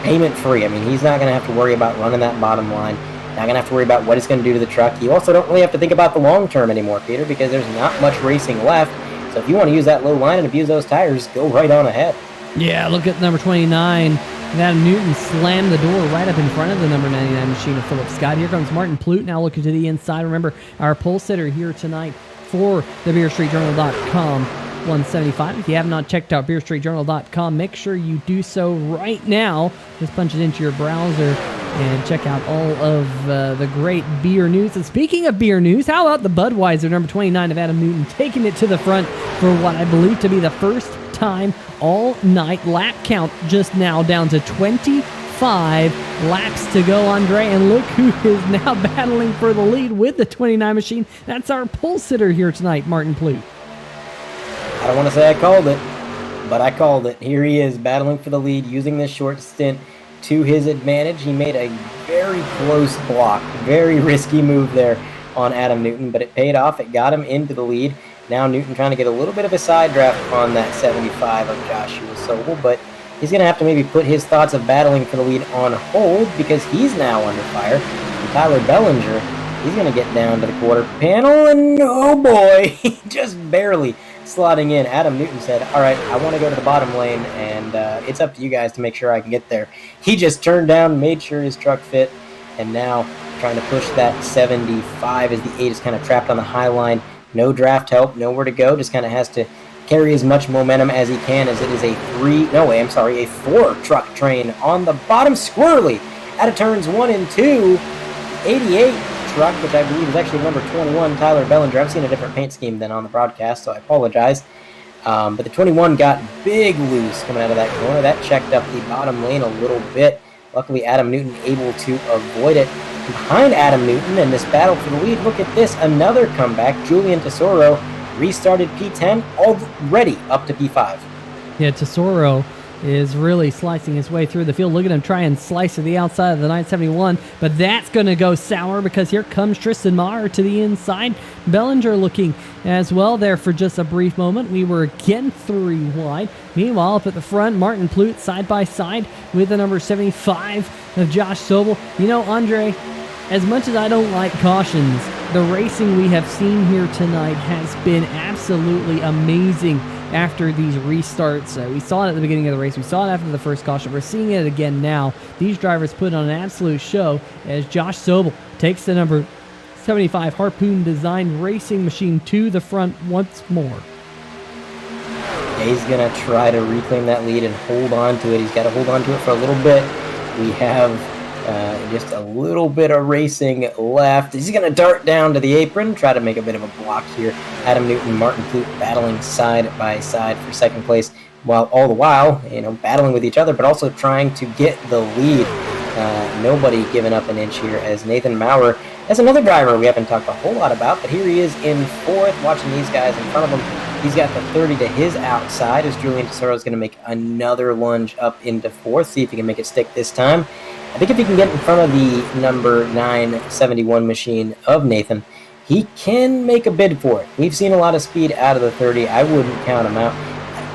payment-free. I mean, he's not going to have to worry about running that bottom line. Not going to have to worry about what it's going to do to the truck. You also don't really have to think about the long term anymore, Peter, because there's not much racing left. So if you want to use that low line and abuse those tires, go right on ahead. Yeah, look at number 29. Adam Newton slammed the door right up in front of the number 99 machine of Philip Scott. Here comes Martin Flute now looking to the inside. Remember, our pole sitter here tonight for the BeerStreetJournal.com 175. If you have not checked out BeerStreetJournal.com, make sure you do so right now. Just punch it into your browser and check out all of the great beer news. And speaking of beer news, how about the Budweiser number 29 of Adam Newton taking it to the front for what I believe to be the first time all night. Lap count just now down to 25 laps to go, Andre, and look who is now battling for the lead with the 29 machine. That's our pole sitter here tonight, Martin Flute. I don't want to say I called it, but I called it. Here he is battling for the lead, using this short stint to his advantage. He made a very close block, very risky move there on Adam Newton, but it paid off. It got him into the lead. Now Newton trying to get a little bit of a side draft on that 75 of Joshua Sobel, but he's going to have to maybe put his thoughts of battling for the lead on hold because he's now under fire. And Tyler Bellinger, he's going to get down to the quarter panel, and oh boy, just barely slotting in. Adam Newton said, all right, I want to go to the bottom lane, and it's up to you guys to make sure I can get there. He just turned down, made sure his truck fit, and now trying to push that 75 as the 8 is kind of trapped on the high line. No draft help, nowhere to go, just kind of has to carry as much momentum as he can as it is a 4 truck train on the bottom squirrely out of turns 1 and 2. 88 truck, which I believe is actually number 21, Tyler Bellinger. I've seen a different paint scheme than on the broadcast, so I apologize. But the 21 got big loose coming out of that corner. That checked up the bottom lane a little bit. Luckily, Adam Newton able to avoid it. Behind Adam Newton in this battle for the lead, look at this, another comeback. Julian Tesoro restarted P10, already up to P5. Yeah, Tesoro is really slicing his way through the field. Look at him try and slice to the outside of the 971, but that's going to go sour because here comes Tristan Maher to the inside. Bellinger looking as well there for just a brief moment. We were again 3 wide. Meanwhile, up at the front, Martin Flute side by side with the number 75 of Josh Sobel. You know, Andre, as much as I don't like cautions, the racing we have seen here tonight has been absolutely amazing after these restarts. We saw it at the beginning of the race. We saw it after the first caution. We're seeing it again now. These drivers put on an absolute show as Josh Sobel takes the number 75 Harpoon Design racing machine to the front once more. Yeah, he's going to try to reclaim that lead and hold on to it. He's got to hold on to it for a little bit. We have just a little bit of racing left. He's going to dart down to the apron, try to make a bit of a block here. Adam Newton, Martin Flute battling side by side for second place, while all the while, battling with each other, but also trying to get the lead. Nobody giving up an inch here as Nathan Maurer, as another driver we haven't talked a whole lot about, but here he is in 4th, watching these guys in front of him. He's got the 30 to his outside as Julian Tesoro is going to make another lunge up into 4th, see if he can make it stick this time. I think if he can get in front of the number 971 machine of Nathan, he can make a bid for it. We've seen a lot of speed out of the 30. I wouldn't count him out.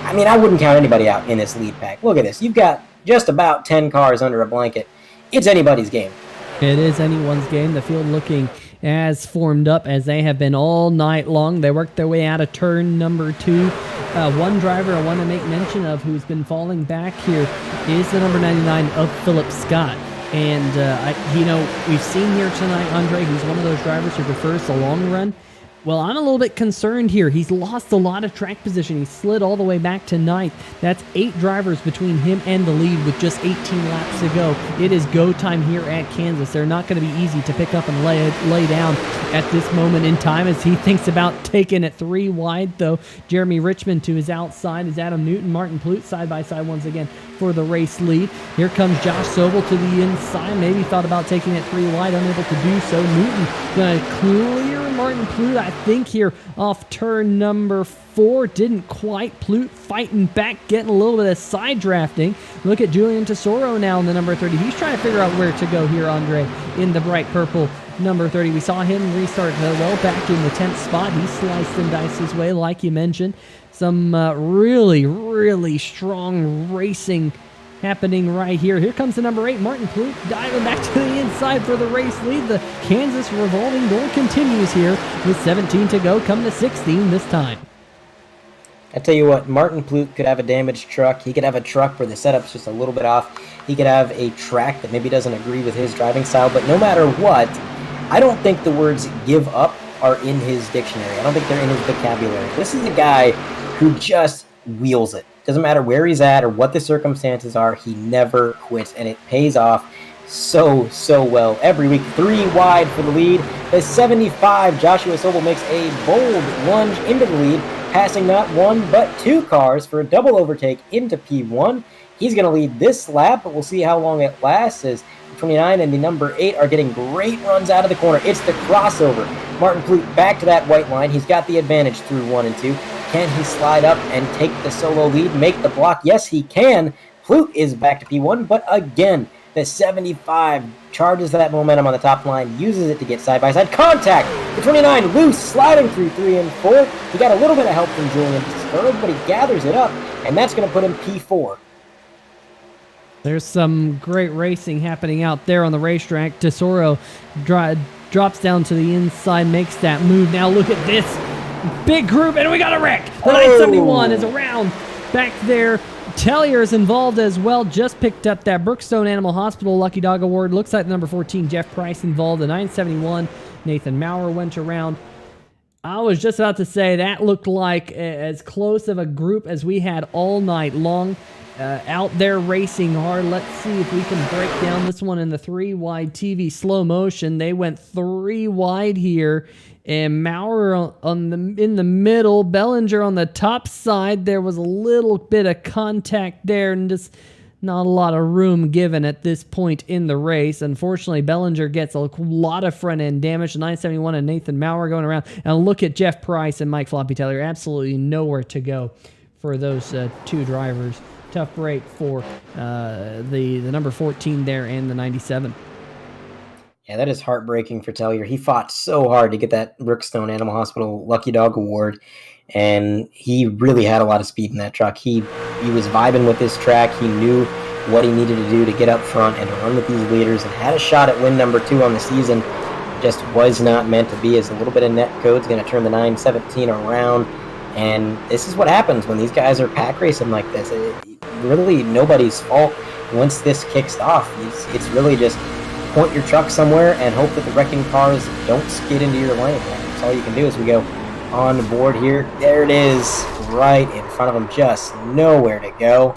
I mean, I wouldn't count anybody out in this lead pack. Look at this. You've got just about 10 cars under a blanket. It's anybody's game. It is anyone's game. The field looking as formed up as they have been all night long. They worked their way out of turn number 2. One driver I want to make mention of who's been falling back here is the number 99 of Philip Scott. And, we've seen here tonight, Andre, who's one of those drivers who prefers the long run. Well, I'm a little bit concerned here. He's lost a lot of track position. He slid all the way back to 9th. That's 8 drivers between him and the lead with just 18 laps to go. It is go time here at Kansas. They're not going to be easy to pick up and lay down at this moment in time as he thinks about taking it 3 wide, though. Jeremy Richmond to his outside is Adam Newton, Martin Flute side by side once again for the race lead. Here comes Josh Sobel to the inside. Maybe thought about taking it 3 wide, unable to do so. Newton going to clear Martin Flute, I think, here off turn number 4. Didn't quite. Flute fighting back, getting a little bit of side drafting. Look at Julian Tesoro now in the number 30. He's trying to figure out where to go here, Andre, in the bright purple number 30. We saw him restart well back in the 10th spot. He sliced and diced his way, like you mentioned. Some really, really strong racing happening right here. Here comes the number 8, Martin Flute, diving back to the inside for the race lead. The Kansas revolving door continues here with 17 to go, come to 16 this time. I tell you what, Martin Flute could have a damaged truck. He could have a truck where the setup's just a little bit off. He could have a track that maybe doesn't agree with his driving style, but no matter what, I don't think the words give up are in his dictionary. I don't think they're in his vocabulary. This is a guy who just wheels it. Doesn't matter where he's at or what the circumstances are, he never quits, and it pays off so well. Every week, 3 wide for the lead. The 75, Joshua Sobel makes a bold lunge into the lead, passing not 1 but 2 cars for a double overtake into P1. He's going to lead this lap, but we'll see how long it lasts as the 29 and the number 8 are getting great runs out of the corner. It's the crossover. Martin Flute back to that white line. He's got the advantage through 1 and 2. Can he slide up and take the solo lead, make the block? Yes, he can. Flute is back to P1, but again, the 75 charges that momentum on the top line, uses it to get side-by-side contact. The 29 loose, sliding through 3 and 4. He got a little bit of help from Julian, but he gathers it up, and that's going to put him P4. There's some great racing happening out there on the racetrack. Tesoro drops down to the inside, makes that move. Now look at this big group, and we got a wreck. The 971 is around back there. Tellier is involved as well. Just picked up that Brookstone Animal Hospital Lucky Dog Award. Looks like the number 14, Jeff Price, involved. The 971, Nathan Maurer went around. I was just about to say that looked like as close of a group as we had all night long. Out there racing hard. Let's see if we can break down this one in the 3-wide TV slow motion. They went 3 wide here, and Maurer in the middle, Bellinger on the top side. There was a little bit of contact there, and just not a lot of room given at this point in the race. Unfortunately, Bellinger gets a lot of front end damage. The 971 and Nathan Maurer going around. And look at Jeff Price and Mike Floppy Taylor. Absolutely nowhere to go for those 2 drivers. Tough break for the number 14 there and the 97. Yeah, that is heartbreaking for Tellier. He fought so hard to get that Brookstone Animal Hospital Lucky Dog Award, and he really had a lot of speed in that truck. He was vibing with this track. He knew what he needed to do to get up front and to run with these leaders, and had a shot at win number 2 on the season. Just was not meant to be, as a little bit of net code is going to turn the 917 around. And this is what happens when these guys are pack racing like this. Really nobody's fault once this kicks off. It's really just point your truck somewhere and hope that the wrecking cars don't skid into your lane. That's all you can do as we go on board here. There it is, right in front of them, just nowhere to go.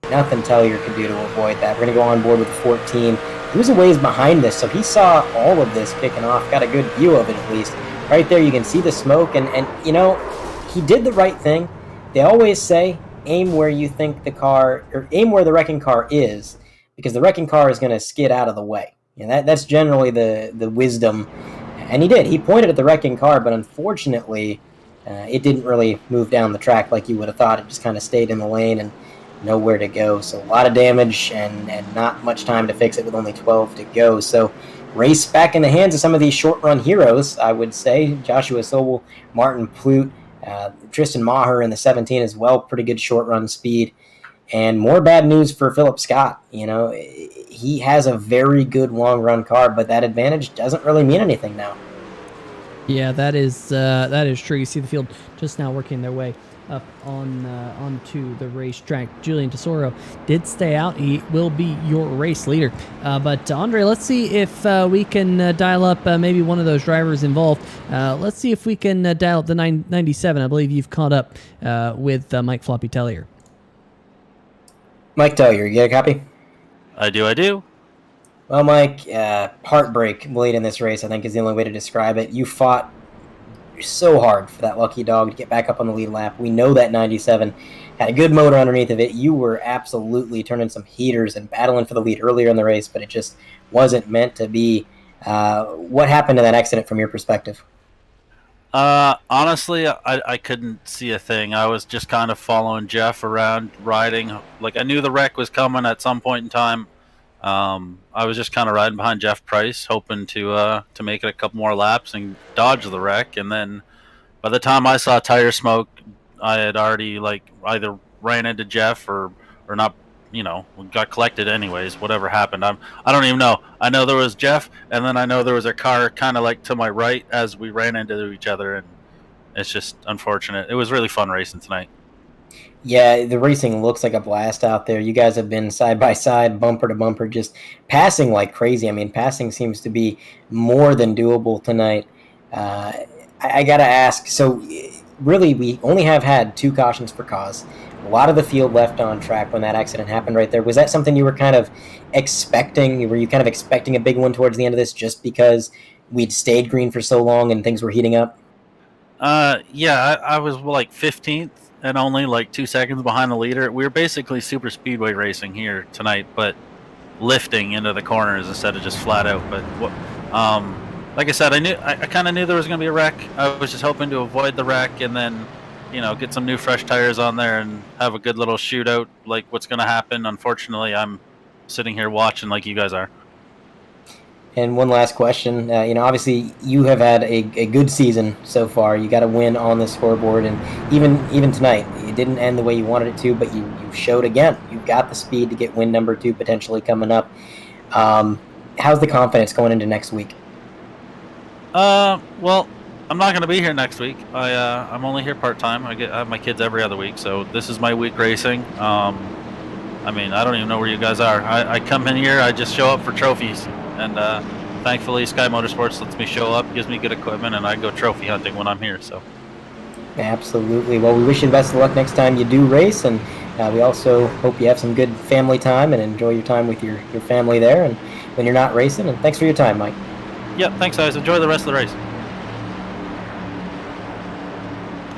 Nothing Tellier can do to avoid that. We're going to go on board with the 14. He was a ways behind this, so he saw all of this kicking off, got a good view of it at least. Right there you can see the smoke, and you know, he did the right thing. They always say, aim where you think the car, or aim where the wrecking car is, because the wrecking car is going to skid out of the way. And that's generally the wisdom. And he did. He pointed at the wrecking car, but unfortunately, it didn't really move down the track like you would have thought. It just kind of stayed in the lane and nowhere to go. So a lot of damage and not much time to fix it with only 12 to go. So race back in the hands of some of these short-run heroes, I would say. Joshua Sobel, Martin Flute, Tristan Maher in the 17 as well, pretty good short run speed. And more bad news for Philip Scott. You know, he has a very good long run car, but that advantage doesn't really mean anything now. Yeah, that is true. You see the field just now working their way up onto the racetrack. Julian Tesoro did stay out. He will be your race leader. But Andre, let's see if we can dial up maybe one of those drivers involved. Let's see if we can dial up the 997. I believe you've caught up with Mike Floppy Tellier. Mike Tellier, you got a copy? I do. Well, Mike, heartbreak late in this race, I think, is the only way to describe it. You fought so hard for that lucky dog to get back up on the lead lap. We know that 97 had a good motor underneath of it. You were absolutely turning some heaters and battling for the lead earlier in the race, but it just wasn't meant to be. What happened to that accident from your perspective? Honestly, I couldn't see a thing. I was just kind of following Jeff around, riding. Like, I knew the wreck was coming at some point in time. I was just kind of riding behind Jeff Price, hoping to make it a couple more laps and dodge the wreck. And then by the time I saw tire smoke, I had already either ran into Jeff or not, got collected anyways. Whatever happened, I don't even know. I know there was Jeff, and then I know there was a car kind of to my right as we ran into each other, and it's just unfortunate. It was really fun racing tonight. Yeah, the racing looks like a blast out there. You guys have been side by side, bumper to bumper, just passing like crazy. I mean, passing seems to be more than doable tonight. I got to ask, so really we only have had 2 cautions for cause. A lot of the field left on track when that accident happened right there. Was that something you were kind of expecting? Were you kind of expecting a big one towards the end of this just because we'd stayed green for so long and things were heating up? Yeah, I was 15th. And only 2 seconds behind the leader. We were basically super speedway racing here tonight, but lifting into the corners instead of just flat out. But like I said, I kind of knew there was going to be a wreck. I was just hoping to avoid the wreck, and then get some new fresh tires on there and have a good little shootout. Like what's going to happen. Unfortunately, I'm sitting here watching like you guys are. And one last question. Obviously you have had a good season so far. You got a win on the scoreboard, and even tonight, it didn't end the way you wanted it to, but you showed again. You've got the speed to get win number 2 potentially coming up. How's the confidence going into next week? Well, I'm not going to be here next week. I'm only here part-time. I have my kids every other week, so this is my week racing. I don't even know where you guys are. I come in here, I just show up for trophies. And thankfully, Sky Motorsports lets me show up, gives me good equipment, and I go trophy hunting when I'm here. So, absolutely. Well, we wish you the best of luck next time you do race, and we also hope you have some good family time and enjoy your time with your family there, and when you're not racing. And thanks for your time, Mike. Yep, thanks, guys. Enjoy the rest of the race.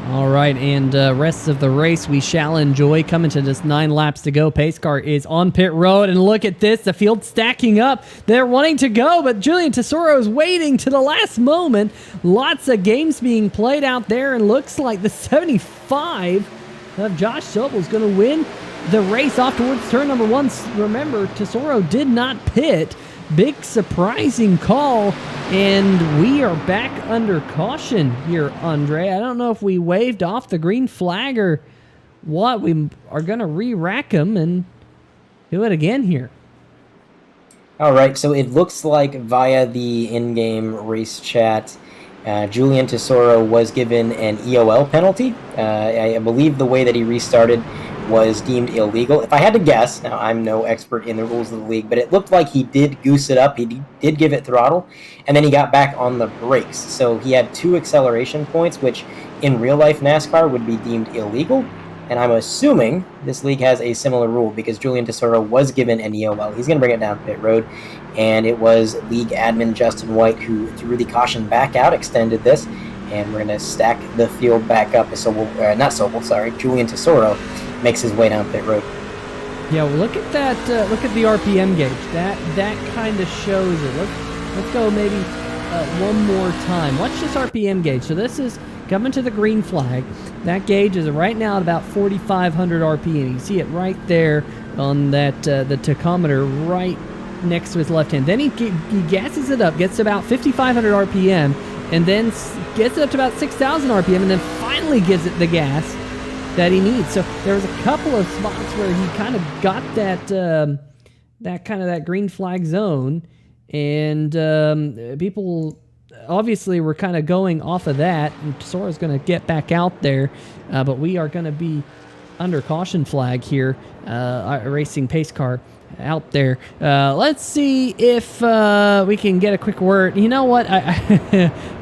All right, and rest of the race we shall enjoy. Coming to just 9 laps to go. Pace car is on pit road, and look at this. The field stacking up. They're wanting to go, but Julian Tesoro is waiting to the last moment. Lots of games being played out there, and looks like the 75 of Josh Sobel is going to win the race off towards turn number 1. Remember, Tesoro did not pit. Big surprising call, and we are back under caution here, Andre. I don't know if we waved off the green flag or what. We are going to re-rack them and do it again here. All right, so it looks like via the in-game race chat, Julian Tesoro was given an EOL penalty. I believe the way that he restarted was deemed illegal. If I had to guess, now I'm no expert in the rules of the league, but it looked like he did goose it up. He did give it throttle, and then he got back on the brakes. So he had 2 acceleration points, which in real-life NASCAR would be deemed illegal. And I'm assuming this league has a similar rule because Julian Tesoro was given an EOL. He's going to bring it down pit road, and it was league admin Justin White who threw the caution back out, extended this, and we're going to stack the field back up. So Julian Tesoro makes his way down pit road. Yeah, well, look at that. Look at the RPM gauge. That kind of shows it. Let's go maybe one more time. Watch this RPM gauge. So this is coming to the green flag. That gauge is right now at about 4,500 RPM. You see it right there on that the tachometer right next to his left hand. Then he gasses it up, gets to about 5,500 RPM, and then gets it up to about 6,000 RPM, and then finally gives it the gas that he needs. So there was a couple of spots where he kind of got that green flag zone, and people obviously were kind of going off of that, and Tesoro's going to get back out there, but we are going to be under caution flag here, racing pace car out there. Let's see if we can get a quick word. You know what?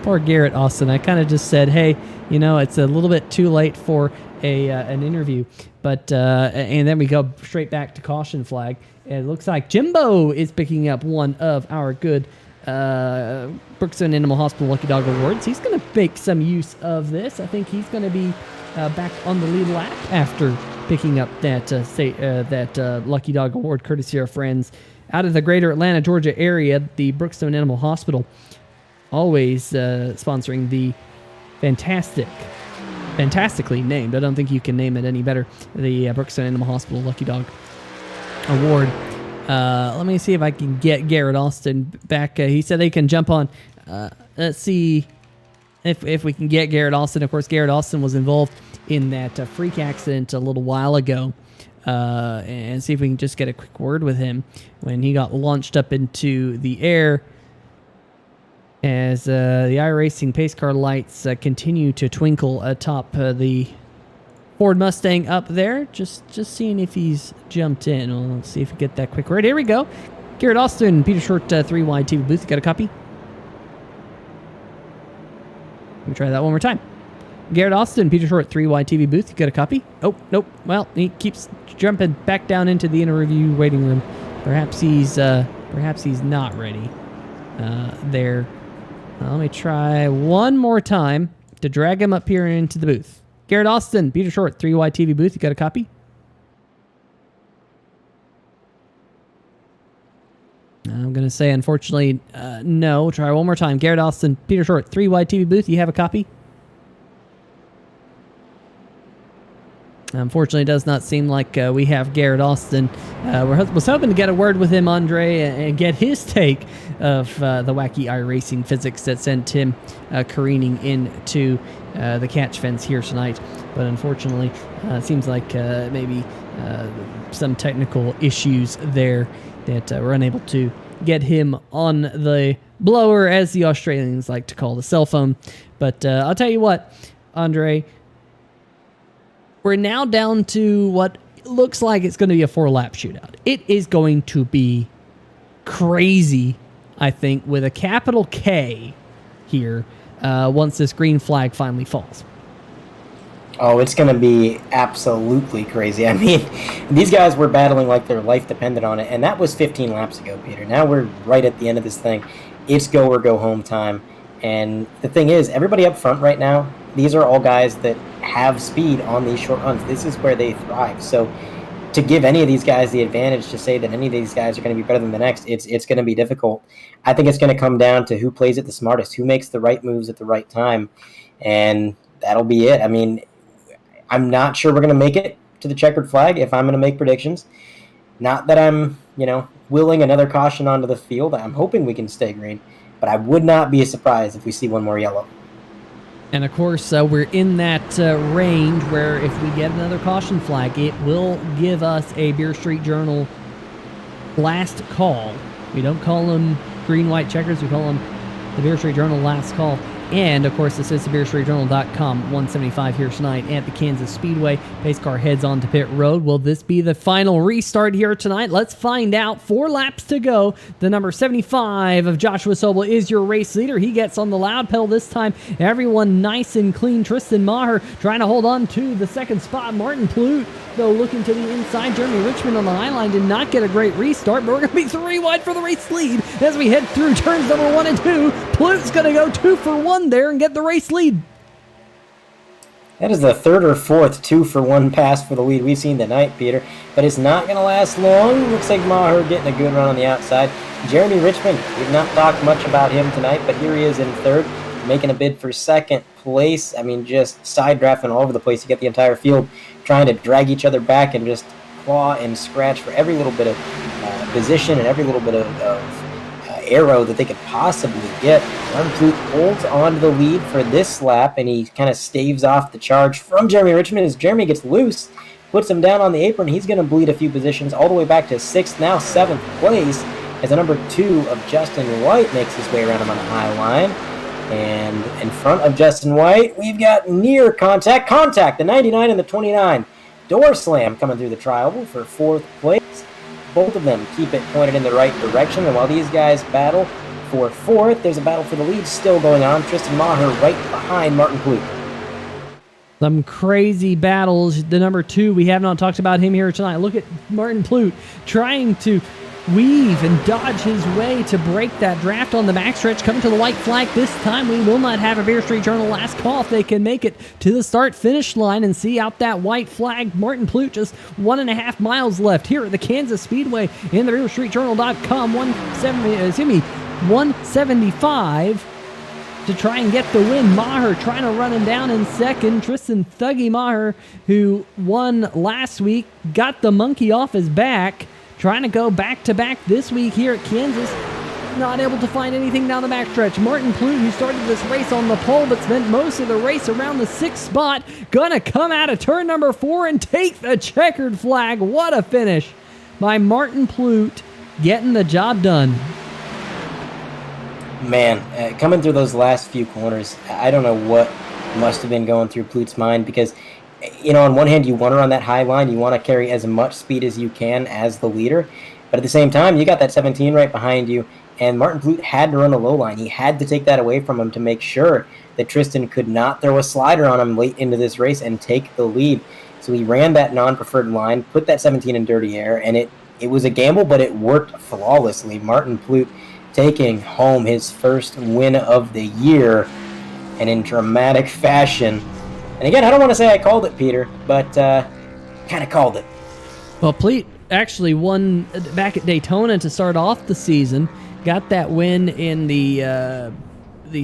Poor Garrett Austin. I kind of just said, hey, it's a little bit too late for an interview, but and then we go straight back to caution flag. It looks like Jimbo is picking up one of our good Brookstone Animal Hospital Lucky Dog Awards. He's going to make some use of this. I think he's going to be back on the lead lap after picking up that Lucky Dog Award, courtesy of our friends out of the greater Atlanta, Georgia area, the Brookstone Animal Hospital, always sponsoring the fantastically named, I don't think you can name it any better, the Brookstone Animal Hospital Lucky Dog Award. Let me see if I can get Garrett Austin back. He said they can jump on. Let's see if we can get Garrett Austin. Of course, Garrett Austin was involved in that freak accident a little while ago. And see if we can just get a quick word with him when he got launched up into the air as the iRacing pace car lights continue to twinkle atop the Ford Mustang up there. Just seeing if he's jumped in. Well, let's see if we get that quick word. Here we go. Garrett Austin, Peter Short, 3 wide TV booth. You got a copy? Let me try that one more time. Garrett Austin, Peter Short, 3 wide TV booth. You got a copy? Oh, nope. Well, he keeps jumping back down into the interview waiting room. Perhaps he's not ready there. Let me try one more time to drag him up here into the booth. Garrett Austin, Peter Short, 3 wide TV booth. You got a copy? I'm going to say, unfortunately, no. Try one more time. Garrett Austin, Peter Short, 3 wide TV booth. You have a copy? Unfortunately, it does not seem like we have Garrett Austin. Was hoping to get a word with him, Andre, and get his take of the wacky iRacing physics that sent him careening into the catch fence here tonight. But unfortunately, it seems like maybe some technical issues there that we're unable to get him on the blower, as the Australians like to call the cell phone. But I'll tell you what, Andre, we're now down to what looks like it's going to be a 4-lap shootout. It is going to be crazy, I think, with a capital K here once this green flag finally falls. Oh, it's going to be absolutely crazy. I mean, these guys were battling like their life depended on it, and that was 15 laps ago, Peter. Now we're right at the end of this thing. It's go or go home time. And the thing is, everybody up front right now, these are all guys that have speed on these short runs. This is where they thrive. So to give any of these guys the advantage to say that any of these guys are going to be better than the next, it's going to be difficult. I think it's going to come down to who plays it the smartest, who makes the right moves at the right time, and that'll be it. I mean, I'm not sure we're going to make it to the checkered flag if I'm going to make predictions. Not that I'm, willing another caution onto the field. I'm hoping we can stay green, but I would not be surprised if we see one more yellow. And of course, we're in that range where if we get another caution flag, it will give us a Beer Street Journal last call. We don't call them green, white checkers. We call them the Beer Street Journal last call. And, of course, this is thebeerstreetjournal.com, 175 here tonight at the Kansas Speedway. Pace car heads on to pit road. Will this be the final restart here tonight? Let's find out. 4 laps to go. The number 75 of Joshua Sobel is your race leader. He gets on the loud pedal this time. Everyone nice and clean. Tristan Maher trying to hold on to the second spot. Martin Plute, though, looking to the inside. Jeremy Richmond on the high line did not get a great restart, but we're going to be 3 wide for the race lead as we head through turns number 1 and 2. Plute's going to go 2 for 1 there and get the race lead. That is the 3rd or 4th 2-for-1 pass for the lead we've seen tonight, Peter. But it's not going to last long. Looks like Maher getting a good run on the outside. Jeremy Richmond, we've not talked much about him tonight, but here he is in 3rd, making a bid for 2nd place. I mean, just side drafting all over the place to get the entire field, trying to drag each other back and just claw and scratch for every little bit of position and every little bit of arrow that they could possibly get. Martin Plute holds on to the lead for this lap, and he kind of staves off the charge from Jeremy Richmond as Jeremy gets loose, puts him down on the apron. He's going to bleed a few positions all the way back to 6th, now 7th place, as the number 2 of Justin White makes his way around him on the high line. And in front of Justin White, we've got near contact, the 99 and the 29. Door slam coming through the tri-oval for 4th place. Both of them keep it pointed in the right direction, and while these guys battle for 4th, there's a battle for the lead still going on. Tristan Maher right behind Martin Plute. Some crazy battles. The number 2, we have not talked about him here tonight. Look at Martin Plute trying to weave and dodge his way to break that draft on the backstretch. Coming to the white flag this time. We will not have a Beer Street Journal last call if they can make it to the start-finish line and see out that white flag. Martin Plute just 1.5 miles left here at the Kansas Speedway in the BeerStreetJournal.com. 175 to try and get the win. Maher trying to run him down in 2nd. Tristan Thuggy Maher, who won last week, got the monkey off his back. Trying to go back-to-back this week here at Kansas. Not able to find anything down the backstretch. Martin Plute, who started this race on the pole but spent most of the race around the 6th spot, gonna come out of turn number 4 and take the checkered flag. What a finish by Martin Plute, getting the job done. Man, coming through those last few corners, I don't know what must have been going through Plute's mind, because on one hand, you want to run that high line. You want to carry as much speed as you can as the leader. But at the same time, you got that 17 right behind you, and Martin Plute had to run a low line. He had to take that away from him to make sure that Tristan could not throw a slider on him late into this race and take the lead. So he ran that non-preferred line, put that 17 in dirty air, and it was a gamble, but it worked flawlessly. Martin Plute taking home his first win of the year, and in dramatic fashion. And again, I don't want to say I called it, Peter, but kind of called it. Well, Plute actually won back at Daytona to start off the season. Got that win in the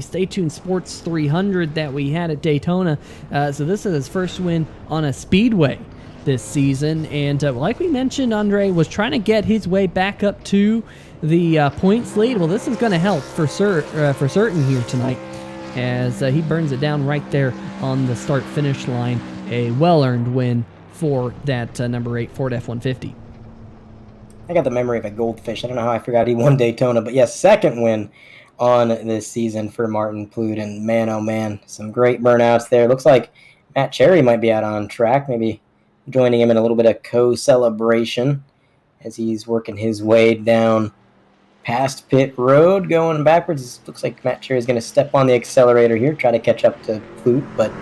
Stay Tuned Sports 300 that we had at Daytona. So this is his first win on a Speedway. this season. And like we mentioned, Andre was trying to get his way back up to the points lead. Well, this is going to help for certain here tonight, as he burns it down right there on the start-finish line. A well-earned win for that number 8 Ford F-150. I got the memory of a goldfish. I don't know how I forgot he won Daytona, but yes, second win on this season for Martin Plute. And man, oh man, some great burnouts there. Looks like Matt Cherry might be out on track, maybe joining him in a little bit of co-celebration as he's working his way down past pit road, going backwards. Looks like Matt Cherry is going to step on the accelerator here, try to catch up to Flute. But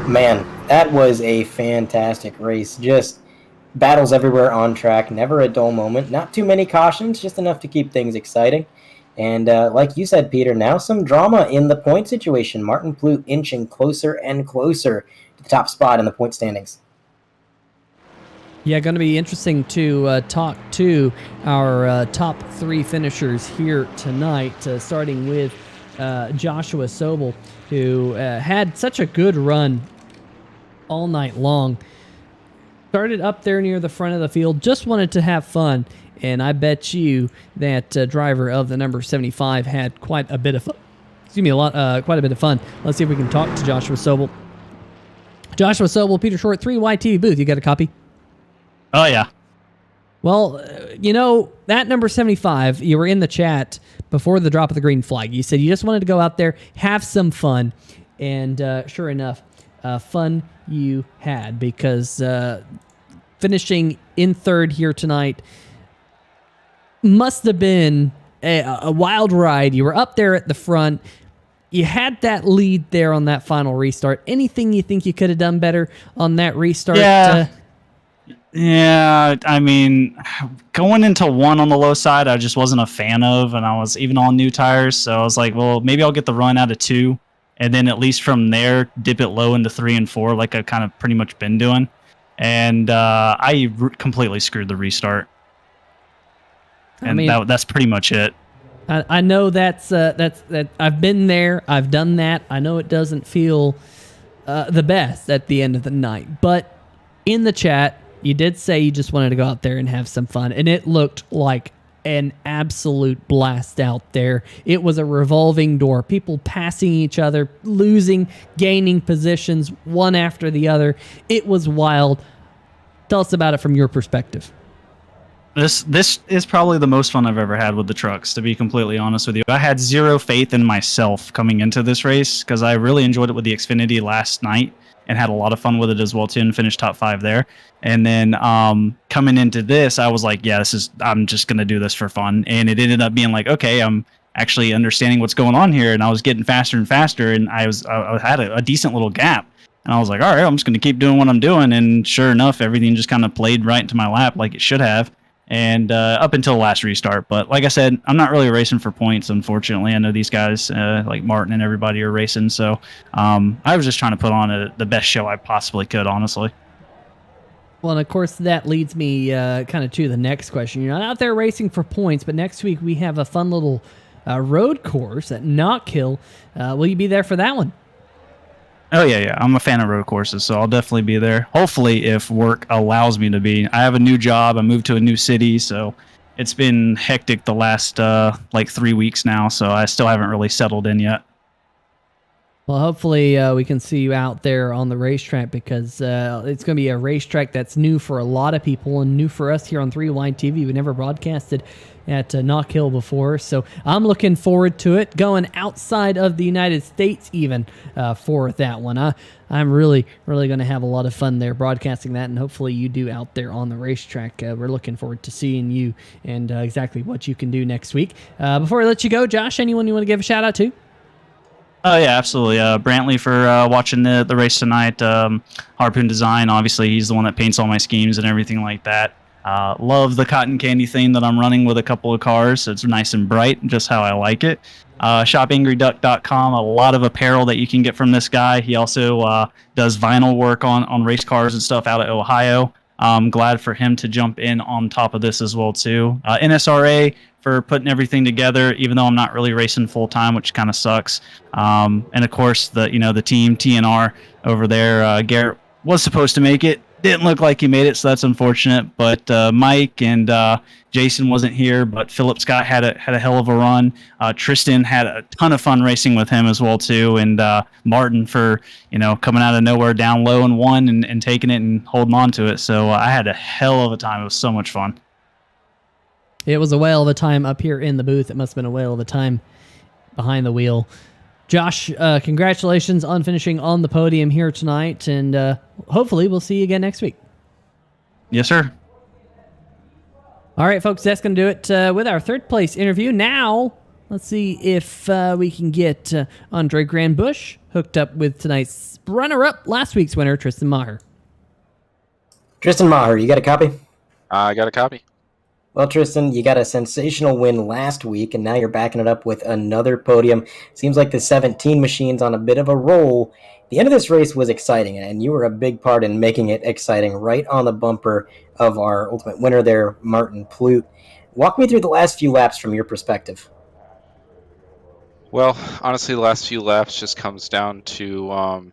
man, that was a fantastic race. Just battles everywhere on track, never a dull moment. Not too many cautions, just enough to keep things exciting. And like you said, Peter, now some drama in the point situation. Martin Plute inching closer and closer to the top spot in the point standings. Yeah, going to be interesting to talk to our top 3 finishers here tonight, starting with Joshua Sobel, who had such a good run all night long. Started up there near the front of the field, just wanted to have fun, and I bet you that driver of the number 75 had quite a bit of fun. Quite a bit of fun. Let's see if we can talk to Joshua Sobel. Joshua Sobel, Peter Short, 3YTV booth. You got a copy? Oh, yeah. Well, that number 75, you were in the chat before the drop of the green flag. You said you just wanted to go out there, have some fun, and sure enough, fun you had, because finishing in third here tonight must have been a wild ride. You were up there at the front. You had that lead there on that final restart. Anything you think you could have done better on that restart? Yeah, I mean, going into 1 on the low side, I just wasn't a fan of, and I was even on new tires, so I was like, well, maybe I'll get the run out of 2, and then at least from there, dip it low into 3 and 4, like I've kind of pretty much been doing. And I completely screwed the restart. And that's pretty much it. I know that's I've been there, I've done that. I know it doesn't feel the best at the end of the night, but in the chat, you did say you just wanted to go out there and have some fun, and it looked like an absolute blast out there. It was a revolving door. People passing each other, losing, gaining positions, one after the other. It was wild. Tell us about it from your perspective. This is probably the most fun I've ever had with the trucks, to be completely honest with you. I had zero faith in myself coming into this race, because I really enjoyed it with the Xfinity last night and had a lot of fun with it as well too, and finished top 5 there. And then coming into this, I was like, yeah, I'm just gonna do this for fun. And it ended up being like, okay, I'm actually understanding what's going on here, and I was getting faster and faster, and I had a decent little gap, and I was like, all right, I'm just gonna keep doing what I'm doing. And sure enough, everything just kind of played right into my lap like it should have. And up until the last restart. But like I said, I'm not really racing for points, unfortunately. I know these guys, like Martin and everybody, are racing. So I was just trying to put on the best show I possibly could, honestly. Well, and of course, that leads me kind of to the next question. You're not out there racing for points, but next week we have a fun little road course at Knockhill. Will you be there for that one? Oh, yeah. I'm a fan of road courses, so I'll definitely be there. Hopefully, if work allows me to be. I have a new job. I moved to a new city, so it's been hectic the last, 3 weeks now, so I still haven't really settled in yet. Well, hopefully we can see you out there on the racetrack, because it's going to be a racetrack that's new for a lot of people and new for us here on 3Line TV. We never broadcasted at Knockhill before, so I'm looking forward to it, going outside of the United States even for that one. I'm really going to have a lot of fun there broadcasting that, and hopefully you do out there on the racetrack. We're looking forward to seeing you and exactly what you can do next week. Before I let you go, Josh, anyone you want to give a shout out to? Oh, yeah, absolutely. Brantley for watching the race tonight. Harpoon Design, obviously, he's the one that paints all my schemes and everything like that. Love the cotton candy theme that I'm running with a couple of cars. It's nice and bright, just how I like it. ShopAngryDuck.com, a lot of apparel that you can get from this guy. He also does vinyl work on race cars and stuff out of Ohio. I'm glad for him to jump in on top of this as well, too. NSRA for putting everything together, even though I'm not really racing full time, which kind of sucks. And of course, the team TNR over there. Garrett was supposed to make it, didn't look like he made it, so that's unfortunate. But Mike and Jason wasn't here, but Philip Scott had a hell of a run. Tristan had a ton of fun racing with him as well too, and Martin for coming out of nowhere down low and won and taking it and holding on to it. So I had a hell of a time. It was so much fun. It was a whale of a time up here in the booth. It must have been a whale of a time behind the wheel. Josh, congratulations on finishing on the podium here tonight, and hopefully we'll see you again next week. Yes, sir. All right, folks, that's going to do it with our third place interview. Now, let's see if we can get Andre Grandbush hooked up with tonight's runner-up, last week's winner, Tristan Maher. Tristan Maher, you got a copy? I got a copy. Well, Tristan, you got a sensational win last week, and now you're backing it up with another podium. Seems like the 17 machine's on a bit of a roll. The end of this race was exciting, and you were a big part in making it exciting, right on the bumper of our ultimate winner there, Martin Flute. Walk me through the last few laps from your perspective. Well, honestly, the last few laps just comes down to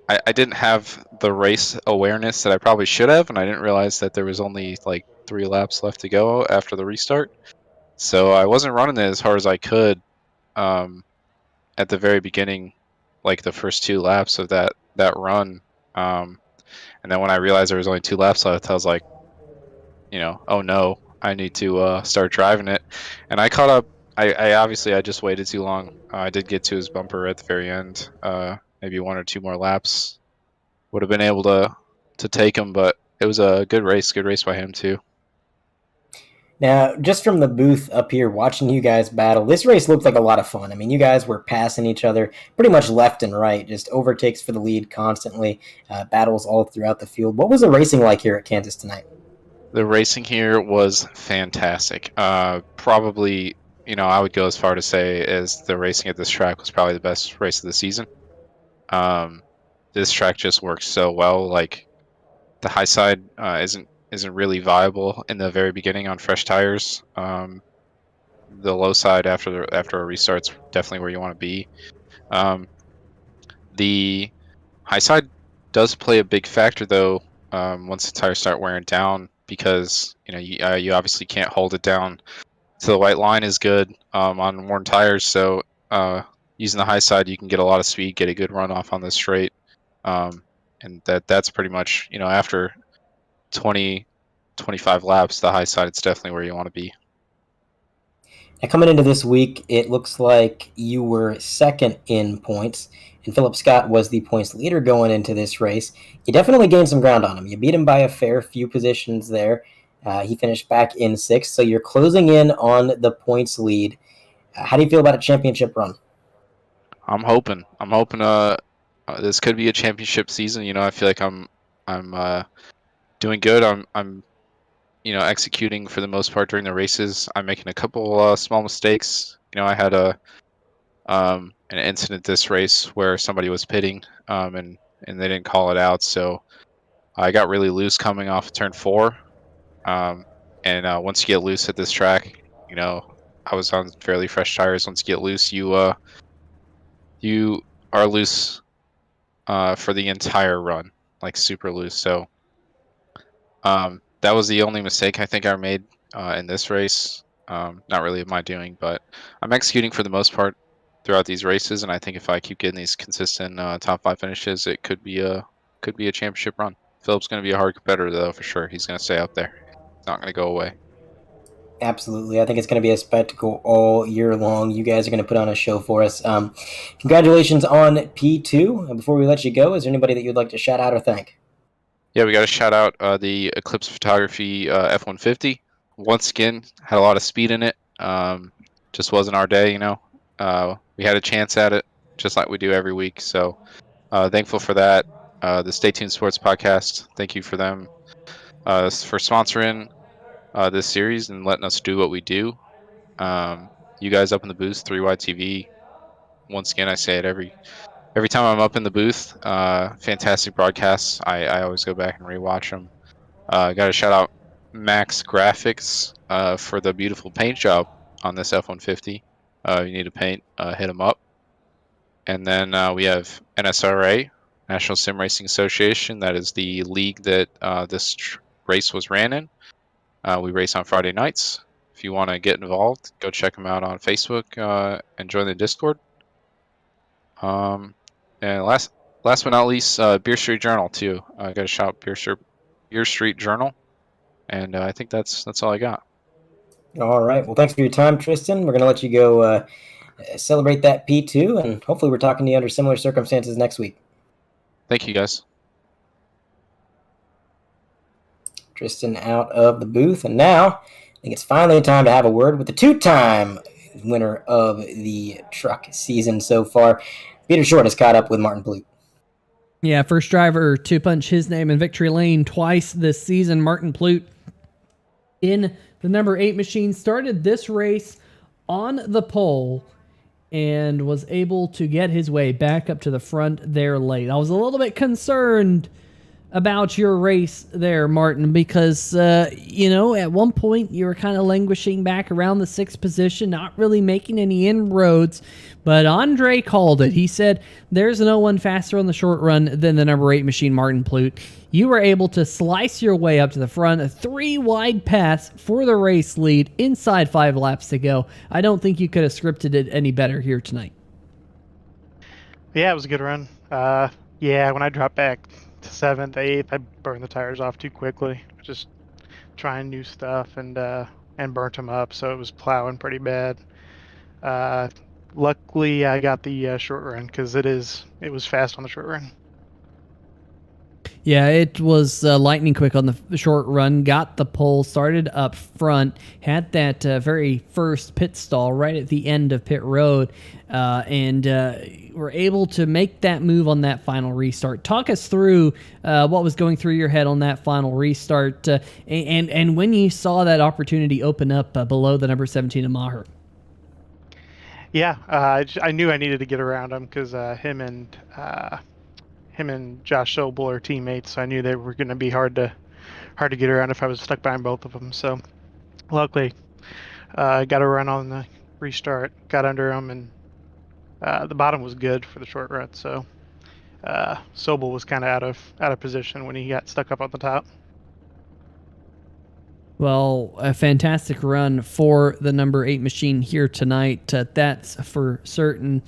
I didn't have the race awareness that I probably should have, and I didn't realize that there was only like 3 laps left to go after the restart. So I wasn't running it as hard as I could at the very beginning, like the first 2 laps of that run. And then when I realized there was only 2 laps left, I was like, oh no, I need to start driving it. And I caught up. I obviously just waited too long. I did get to his bumper at the very end. Maybe 1 or 2 more laps would have been able to take him, but it was a good race by him too. Now, just from the booth up here watching you guys battle, this race looked like a lot of fun. I mean, you guys were passing each other pretty much left and right, just overtakes for the lead constantly, battles all throughout the field. What was the racing like here at Kansas tonight? The racing here was fantastic. Probably, I would go as far to say as the racing at this track was probably the best race of the season. This track just works so well. Like the high side isn't really viable in the very beginning on fresh tires. The low side after a restart's definitely where you want to be. The high side does play a big factor though once the tires start wearing down, because you obviously can't hold it down so the white line is good on worn tires. So using the high side, you can get a lot of speed, get a good runoff on this straight, and that's pretty much after 20-25 laps, the high side, it's definitely where you want to be. Now, coming into this week, it looks like you were second in points, and Philip Scott was the points leader going into this race. You definitely gained some ground on him. You beat him by a fair few positions there. He finished back in 6th, so you're closing in on the points lead. How do you feel about a championship run? I'm hoping this could be a championship season. I feel like I'm doing good. I'm executing for the most part during the races. I'm making a couple small mistakes. I had an incident this race where somebody was pitting and they didn't call it out, so I got really loose coming off turn 4. And once you get loose at this track, I was on fairly fresh tires. Once you get loose, you are loose for the entire run, like super loose. So that was the only mistake I think I made in this race. Not really of my doing, but I'm executing for the most part throughout these races, and I think if I keep getting these consistent top 5 finishes, it could be a championship run. Philip's going to be a hard competitor though, for sure. He's going to stay up there. He's not going to go away. Absolutely. I think it's going to be a spectacle all year long. You guys are going to put on a show for us. Congratulations on P2. Before we let you go, is there anybody that you'd like to shout out or thank? Yeah, we got to shout out the Eclipse Photography F-150. Once again, had a lot of speed in it. Just wasn't our day, We had a chance at it, just like we do every week. So thankful for that. The Stay Tuned Sports Podcast, thank you for them for sponsoring this series and letting us do what we do. You guys up in the booth, 3Y TV. Once again, I say it every time I'm up in the booth. Fantastic broadcasts. I always go back and rewatch them. Got to shout out MaxGrafix for the beautiful paint job on this F-150. You need to paint, hit them up. And then we have NSRA National Sim Racing Association. That is the league that this race was ran in. We race on Friday nights. If you want to get involved, go check them out on Facebook and join the Discord. And last but not least, Beer Street Journal too. I got to shout out Beer Street Journal, and I think that's all I got. All right. Well, thanks for your time, Tristan. We're going to let you go celebrate that P2, and hopefully we're talking to you under similar circumstances next week. Thank you, guys. Tristan out of the booth, and now I think it's finally time to have a word with the two-time winner of the truck season so far. Peter Short has caught up with Martin Blute. Yeah, first driver to punch his name in victory lane twice this season. Martin Plute in the number 8 machine started this race on the pole and was able to get his way back up to the front there late. I was a little bit concerned about your race there, Martin, because, at one point you were kind of languishing back around the 6th position, not really making any inroads, but Andre called it. He said, there's no one faster on the short run than the number 8 machine, Martin Plute. You were able to slice your way up to the front, a 3-wide pass for the race lead inside 5 laps to go. I don't think you could have scripted it any better here tonight. Yeah, it was a good run. When I dropped back to 7th, 8th, I burned the tires off too quickly. Just trying new stuff and burnt them up, so it was plowing pretty bad. Luckily, I got the short run because it was fast on the short run. Yeah, it was lightning quick on the short run. Got the pole, started up front, had that very first pit stall right at the end of pit road, and were able to make that move on that final restart. Talk us through what was going through your head on that final restart, and when you saw that opportunity open up below the number 17 of Maher. Yeah, I knew I needed to get around him because him and Josh Sobel are teammates, so I knew they were going to be hard to get around if I was stuck behind both of them. So luckily, I got a run on the restart, got under him, and the bottom was good for the short run. So Sobel was kind of out of position when he got stuck up on the top. Well, a fantastic run for the number 8 machine here tonight. That's for certain.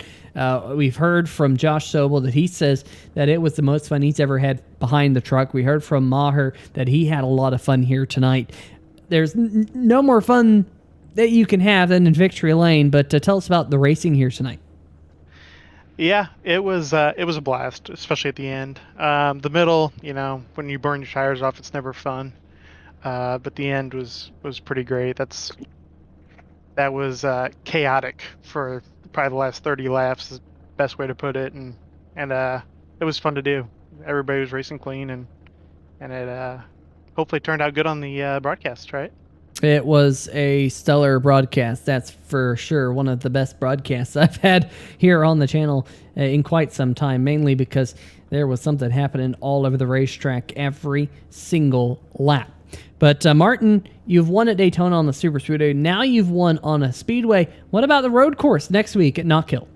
We've heard from Josh Sobel that he says that it was the most fun he's ever had behind the truck. We heard from Maher that he had a lot of fun here tonight. There's no more fun that you can have than in victory lane, but tell us about the racing here tonight. Yeah, it was a blast, especially at the end. The middle, when you burn your tires off, it's never fun. But the end was pretty great. That was chaotic for probably the last 30 laps, is the best way to put it, and it was fun to do. Everybody was racing clean, and it hopefully turned out good on the broadcast, right? It was a stellar broadcast, that's for sure. One of the best broadcasts I've had here on the channel in quite some time, mainly because there was something happening all over the racetrack every single lap. But Martin, you've won at Daytona on the Super Speedway. Now you've won on a Speedway. What about the road course next week at Knock Hill?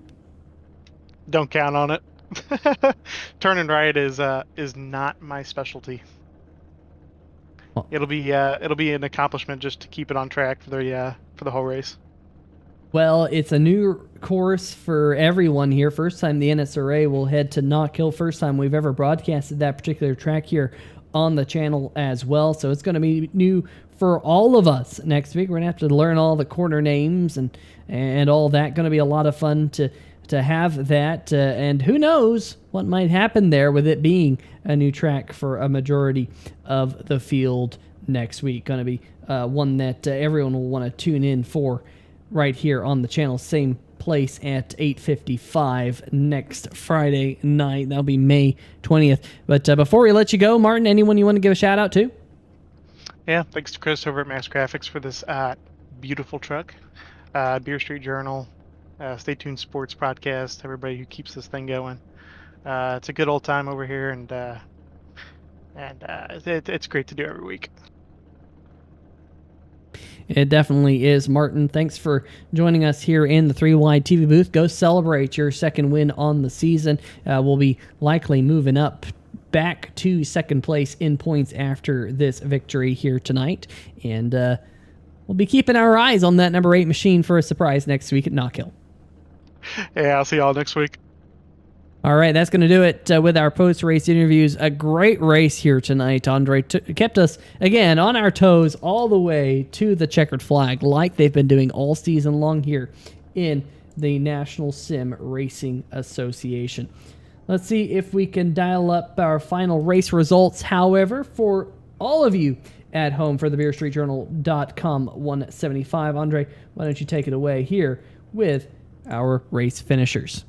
Don't count on it. Turning right is not my specialty. Well, It'll be an accomplishment just to keep it on track for the whole race. Well, it's a new course for everyone here. First time the NSRA will head to Knock Hill. First time we've ever broadcasted that particular track here on the channel as well. So it's going to be new for all of us next week. We're going to have to learn all the corner names and all that. Going to be a lot of fun to have that. And who knows what might happen there with it being a new track for a majority of the field next week. Going to be one that everyone will want to tune in for right here on the channel. Same place at 8:55 next Friday night. That'll be May 20th. But before we let you go, Martin, anyone you want to give a shout out to? Yeah, thanks to Chris over at MaxGrafix for this beautiful truck. Beer Street Journal, Stay Tuned Sports Podcast, everybody who keeps this thing going. It's a good old time over here, and it's great to do every week. It definitely is. Martin, thanks for joining us here in the 3Wide TV booth. Go celebrate your second win on the season. We'll be likely moving up back to second place in points after this victory here tonight. And we'll be keeping our eyes on that number 8 machine for a surprise next week at Knock Hill. Yeah, I'll see y'all next week. All right, that's going to do it with our post-race interviews. A great race here tonight. Andre kept us, again, on our toes all the way to the checkered flag, like they've been doing all season long here in the National Sim Racing Association. Let's see if we can dial up our final race results. However, for all of you at home for the BeerStreetJournal.com 175, Andre, why don't you take it away here with our race finishers?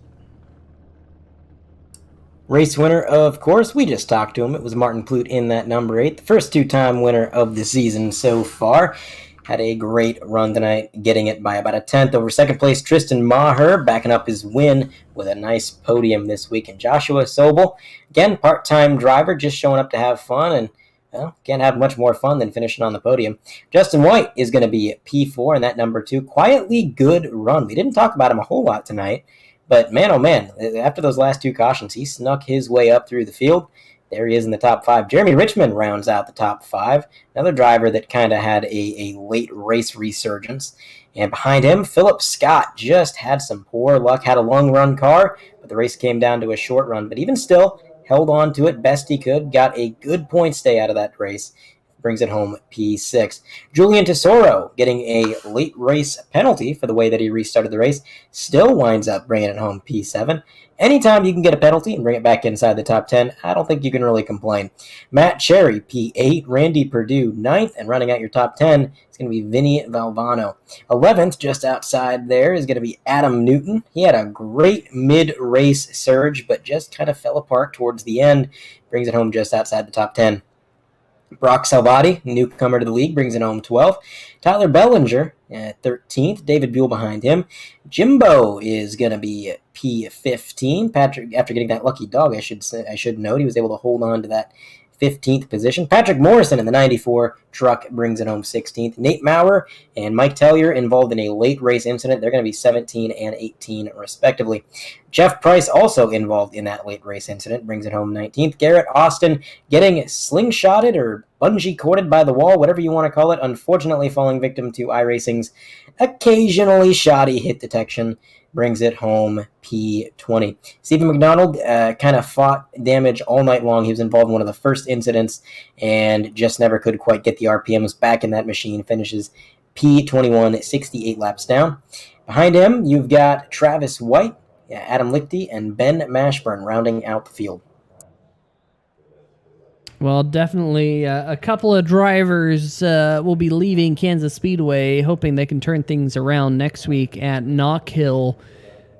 Race winner, of course, we just talked to him. It was Martin Flute in that number 8, the first two-time winner of the season so far. Had a great run tonight, getting it by about a tenth over second place. Tristan Maher backing up his win with a nice podium this week. And Joshua Sobel, again, part-time driver, just showing up to have fun, and well, can't have much more fun than finishing on the podium. Justin White is going to be P4 in that number 2. Quietly good run. We didn't talk about him a whole lot tonight. But man, oh man, after those last 2 cautions, he snuck his way up through the field. There he is in the top 5. Jeremy Richmond rounds out the top 5. Another driver that kind of had a late race resurgence. And behind him, Philip Scott just had some poor luck, had a long run car, but the race came down to a short run. But even still, held on to it best he could, got a good point stay out of that race. Brings it home P6. Julian Tesoro getting a late race penalty for the way that he restarted the race. Still winds up bringing it home P7. Anytime you can get a penalty and bring it back inside the top 10, I don't think you can really complain. Matt Cherry, P8. Randy Perdue, 9th. And running out your top 10 is going to be Vinny Valvano. 11th, just outside there, is going to be Adam Newton. He had a great mid-race surge, but just kind of fell apart towards the end. Brings it home just outside the top 10. Brock Salvati, newcomer to the league, brings it home 12th. Tyler Bellinger at 13th. David Buell behind him. Jimbo is going to be P15. Patrick, after getting that lucky dog, I should note, he was able to hold on to that 15th position. Patrick Morrison in the 94 truck brings it home 16th. Nate Maurer and Mike Tellier involved in a late race incident. They're going to be 17 and 18 respectively. Jeff Price also involved in that late race incident, brings it home 19th. Garrett Austin getting slingshotted or bungee corded by the wall, whatever you want to call it, unfortunately falling victim to iRacing's occasionally shoddy hit detection, brings it home P20. Stephen McDonald kind of fought damage all night long. He was involved in one of the first incidents and just never could quite get the RPMs back in that machine. Finishes P21, 68 laps down. Behind him, you've got Travis White, Adam Lichty, and Ben Mashburn rounding out the field. Well, definitely a couple of drivers will be leaving Kansas Speedway, hoping they can turn things around next week at Knock Hill.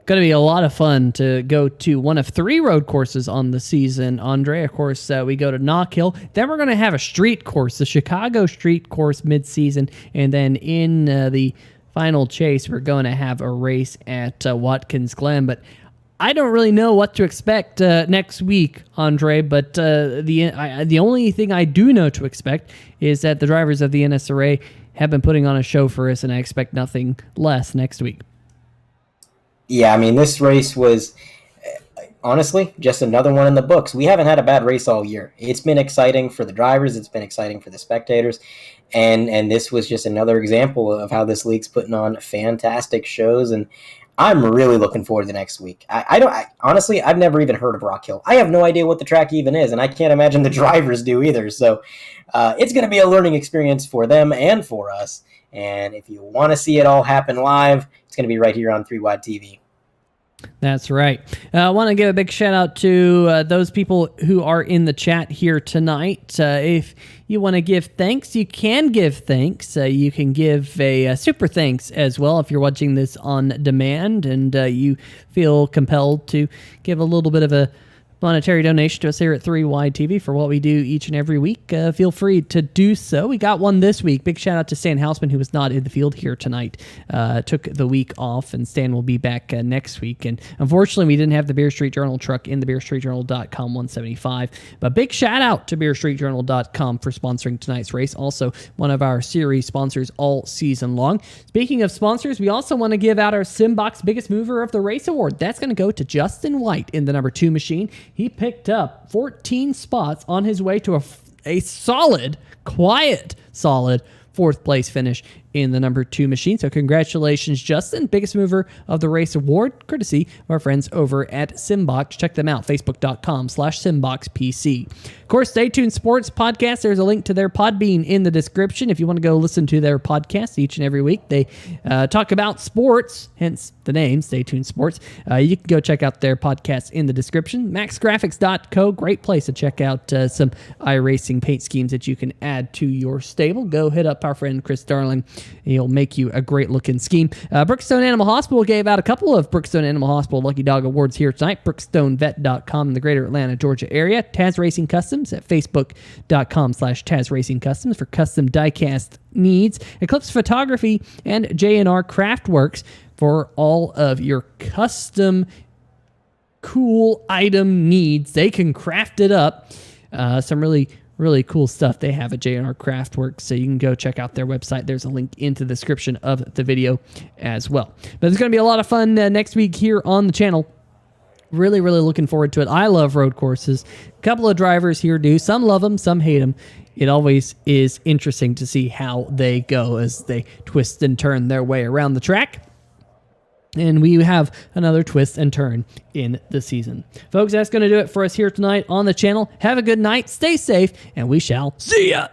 Going to be a lot of fun to go to one of 3 road courses on the season, Andre. Of course, we go to Knock Hill. Then we're going to have a street course, the Chicago Street Course mid-season. And then in the final chase, we're going to have a race at Watkins Glen. But I don't really know what to expect next week, Andre, but the only thing I do know to expect is that the drivers of the NSRA have been putting on a show for us, and I expect nothing less next week. Yeah, I mean, this race was, honestly, just another one in the books. We haven't had a bad race all year. It's been exciting for the drivers. It's been exciting for the spectators. And this was just another example of how this league's putting on fantastic shows, and I'm really looking forward to the next week. Honestly, I've never even heard of Rock Hill. I have no idea what the track even is, and I can't imagine the drivers do either. So it's going to be a learning experience for them and for us. And if you want to see it all happen live, it's going to be right here on 3Wide TV. That's right. I want to give a big shout out to those people who are in the chat here tonight. If you want to give thanks, you can give thanks. You can give a super thanks as well if you're watching this on demand and you feel compelled to give a little bit of a monetary donation to us here at 3Wide TV for what we do each and every week, feel free to do so. We got one this week. Big shout out to Stan Hausman, who was not in the field here tonight. Took the week off, and Stan will be back next week. And unfortunately, we didn't have the Beer Street Journal truck in the BeerStreetJournal.com 175. But big shout out to BeerStreetJournal.com for sponsoring tonight's race. Also, one of our series sponsors all season long. Speaking of sponsors, we also want to give out our Simbox Biggest Mover of the Race Award. That's going to go to Justin White in the number 2 machine. He picked up 14 spots on his way to a solid, solid 4th place finish in the number 2 machine. So congratulations, Justin. Biggest Mover of the Race Award, courtesy of our friends over at Simbox. Check them out, facebook.com/SimboxPC. Of course, Stay Tuned Sports Podcast, there's a link to their Podbean in the description. If you want to go listen to their podcast each and every week, they talk about sports, hence the name, Stay Tuned Sports. You can go check out their podcast in the description. MaxGrafix.co, great place to check out some iRacing paint schemes that you can add to your stable. Go hit up our friend Chris Darling. He'll make you a great looking scheme. Brookstone Animal Hospital gave out a couple of Brookstone Animal Hospital Lucky Dog Awards here tonight. BrookstoneVet.com in the greater Atlanta, Georgia area. Taz Racing Customs at Facebook.com/Taz Racing Customs for custom diecast needs. Eclipse Photography and JNR Craftworks for all of your custom cool item needs. They can craft it up. Some really cool stuff they have at JNR Craftworks, so you can go check out their website. There's a link into the description of the video as well. But there's going to be a lot of fun next week here on the channel. Really looking forward to it. I love road courses. A couple of drivers here do. Some love them, some hate them. It always is interesting to see how they go as they twist and turn their way around the track. And we have another twist and turn in the season. Folks, that's going to do it for us here tonight on the channel. Have a good night, stay safe, and we shall see ya!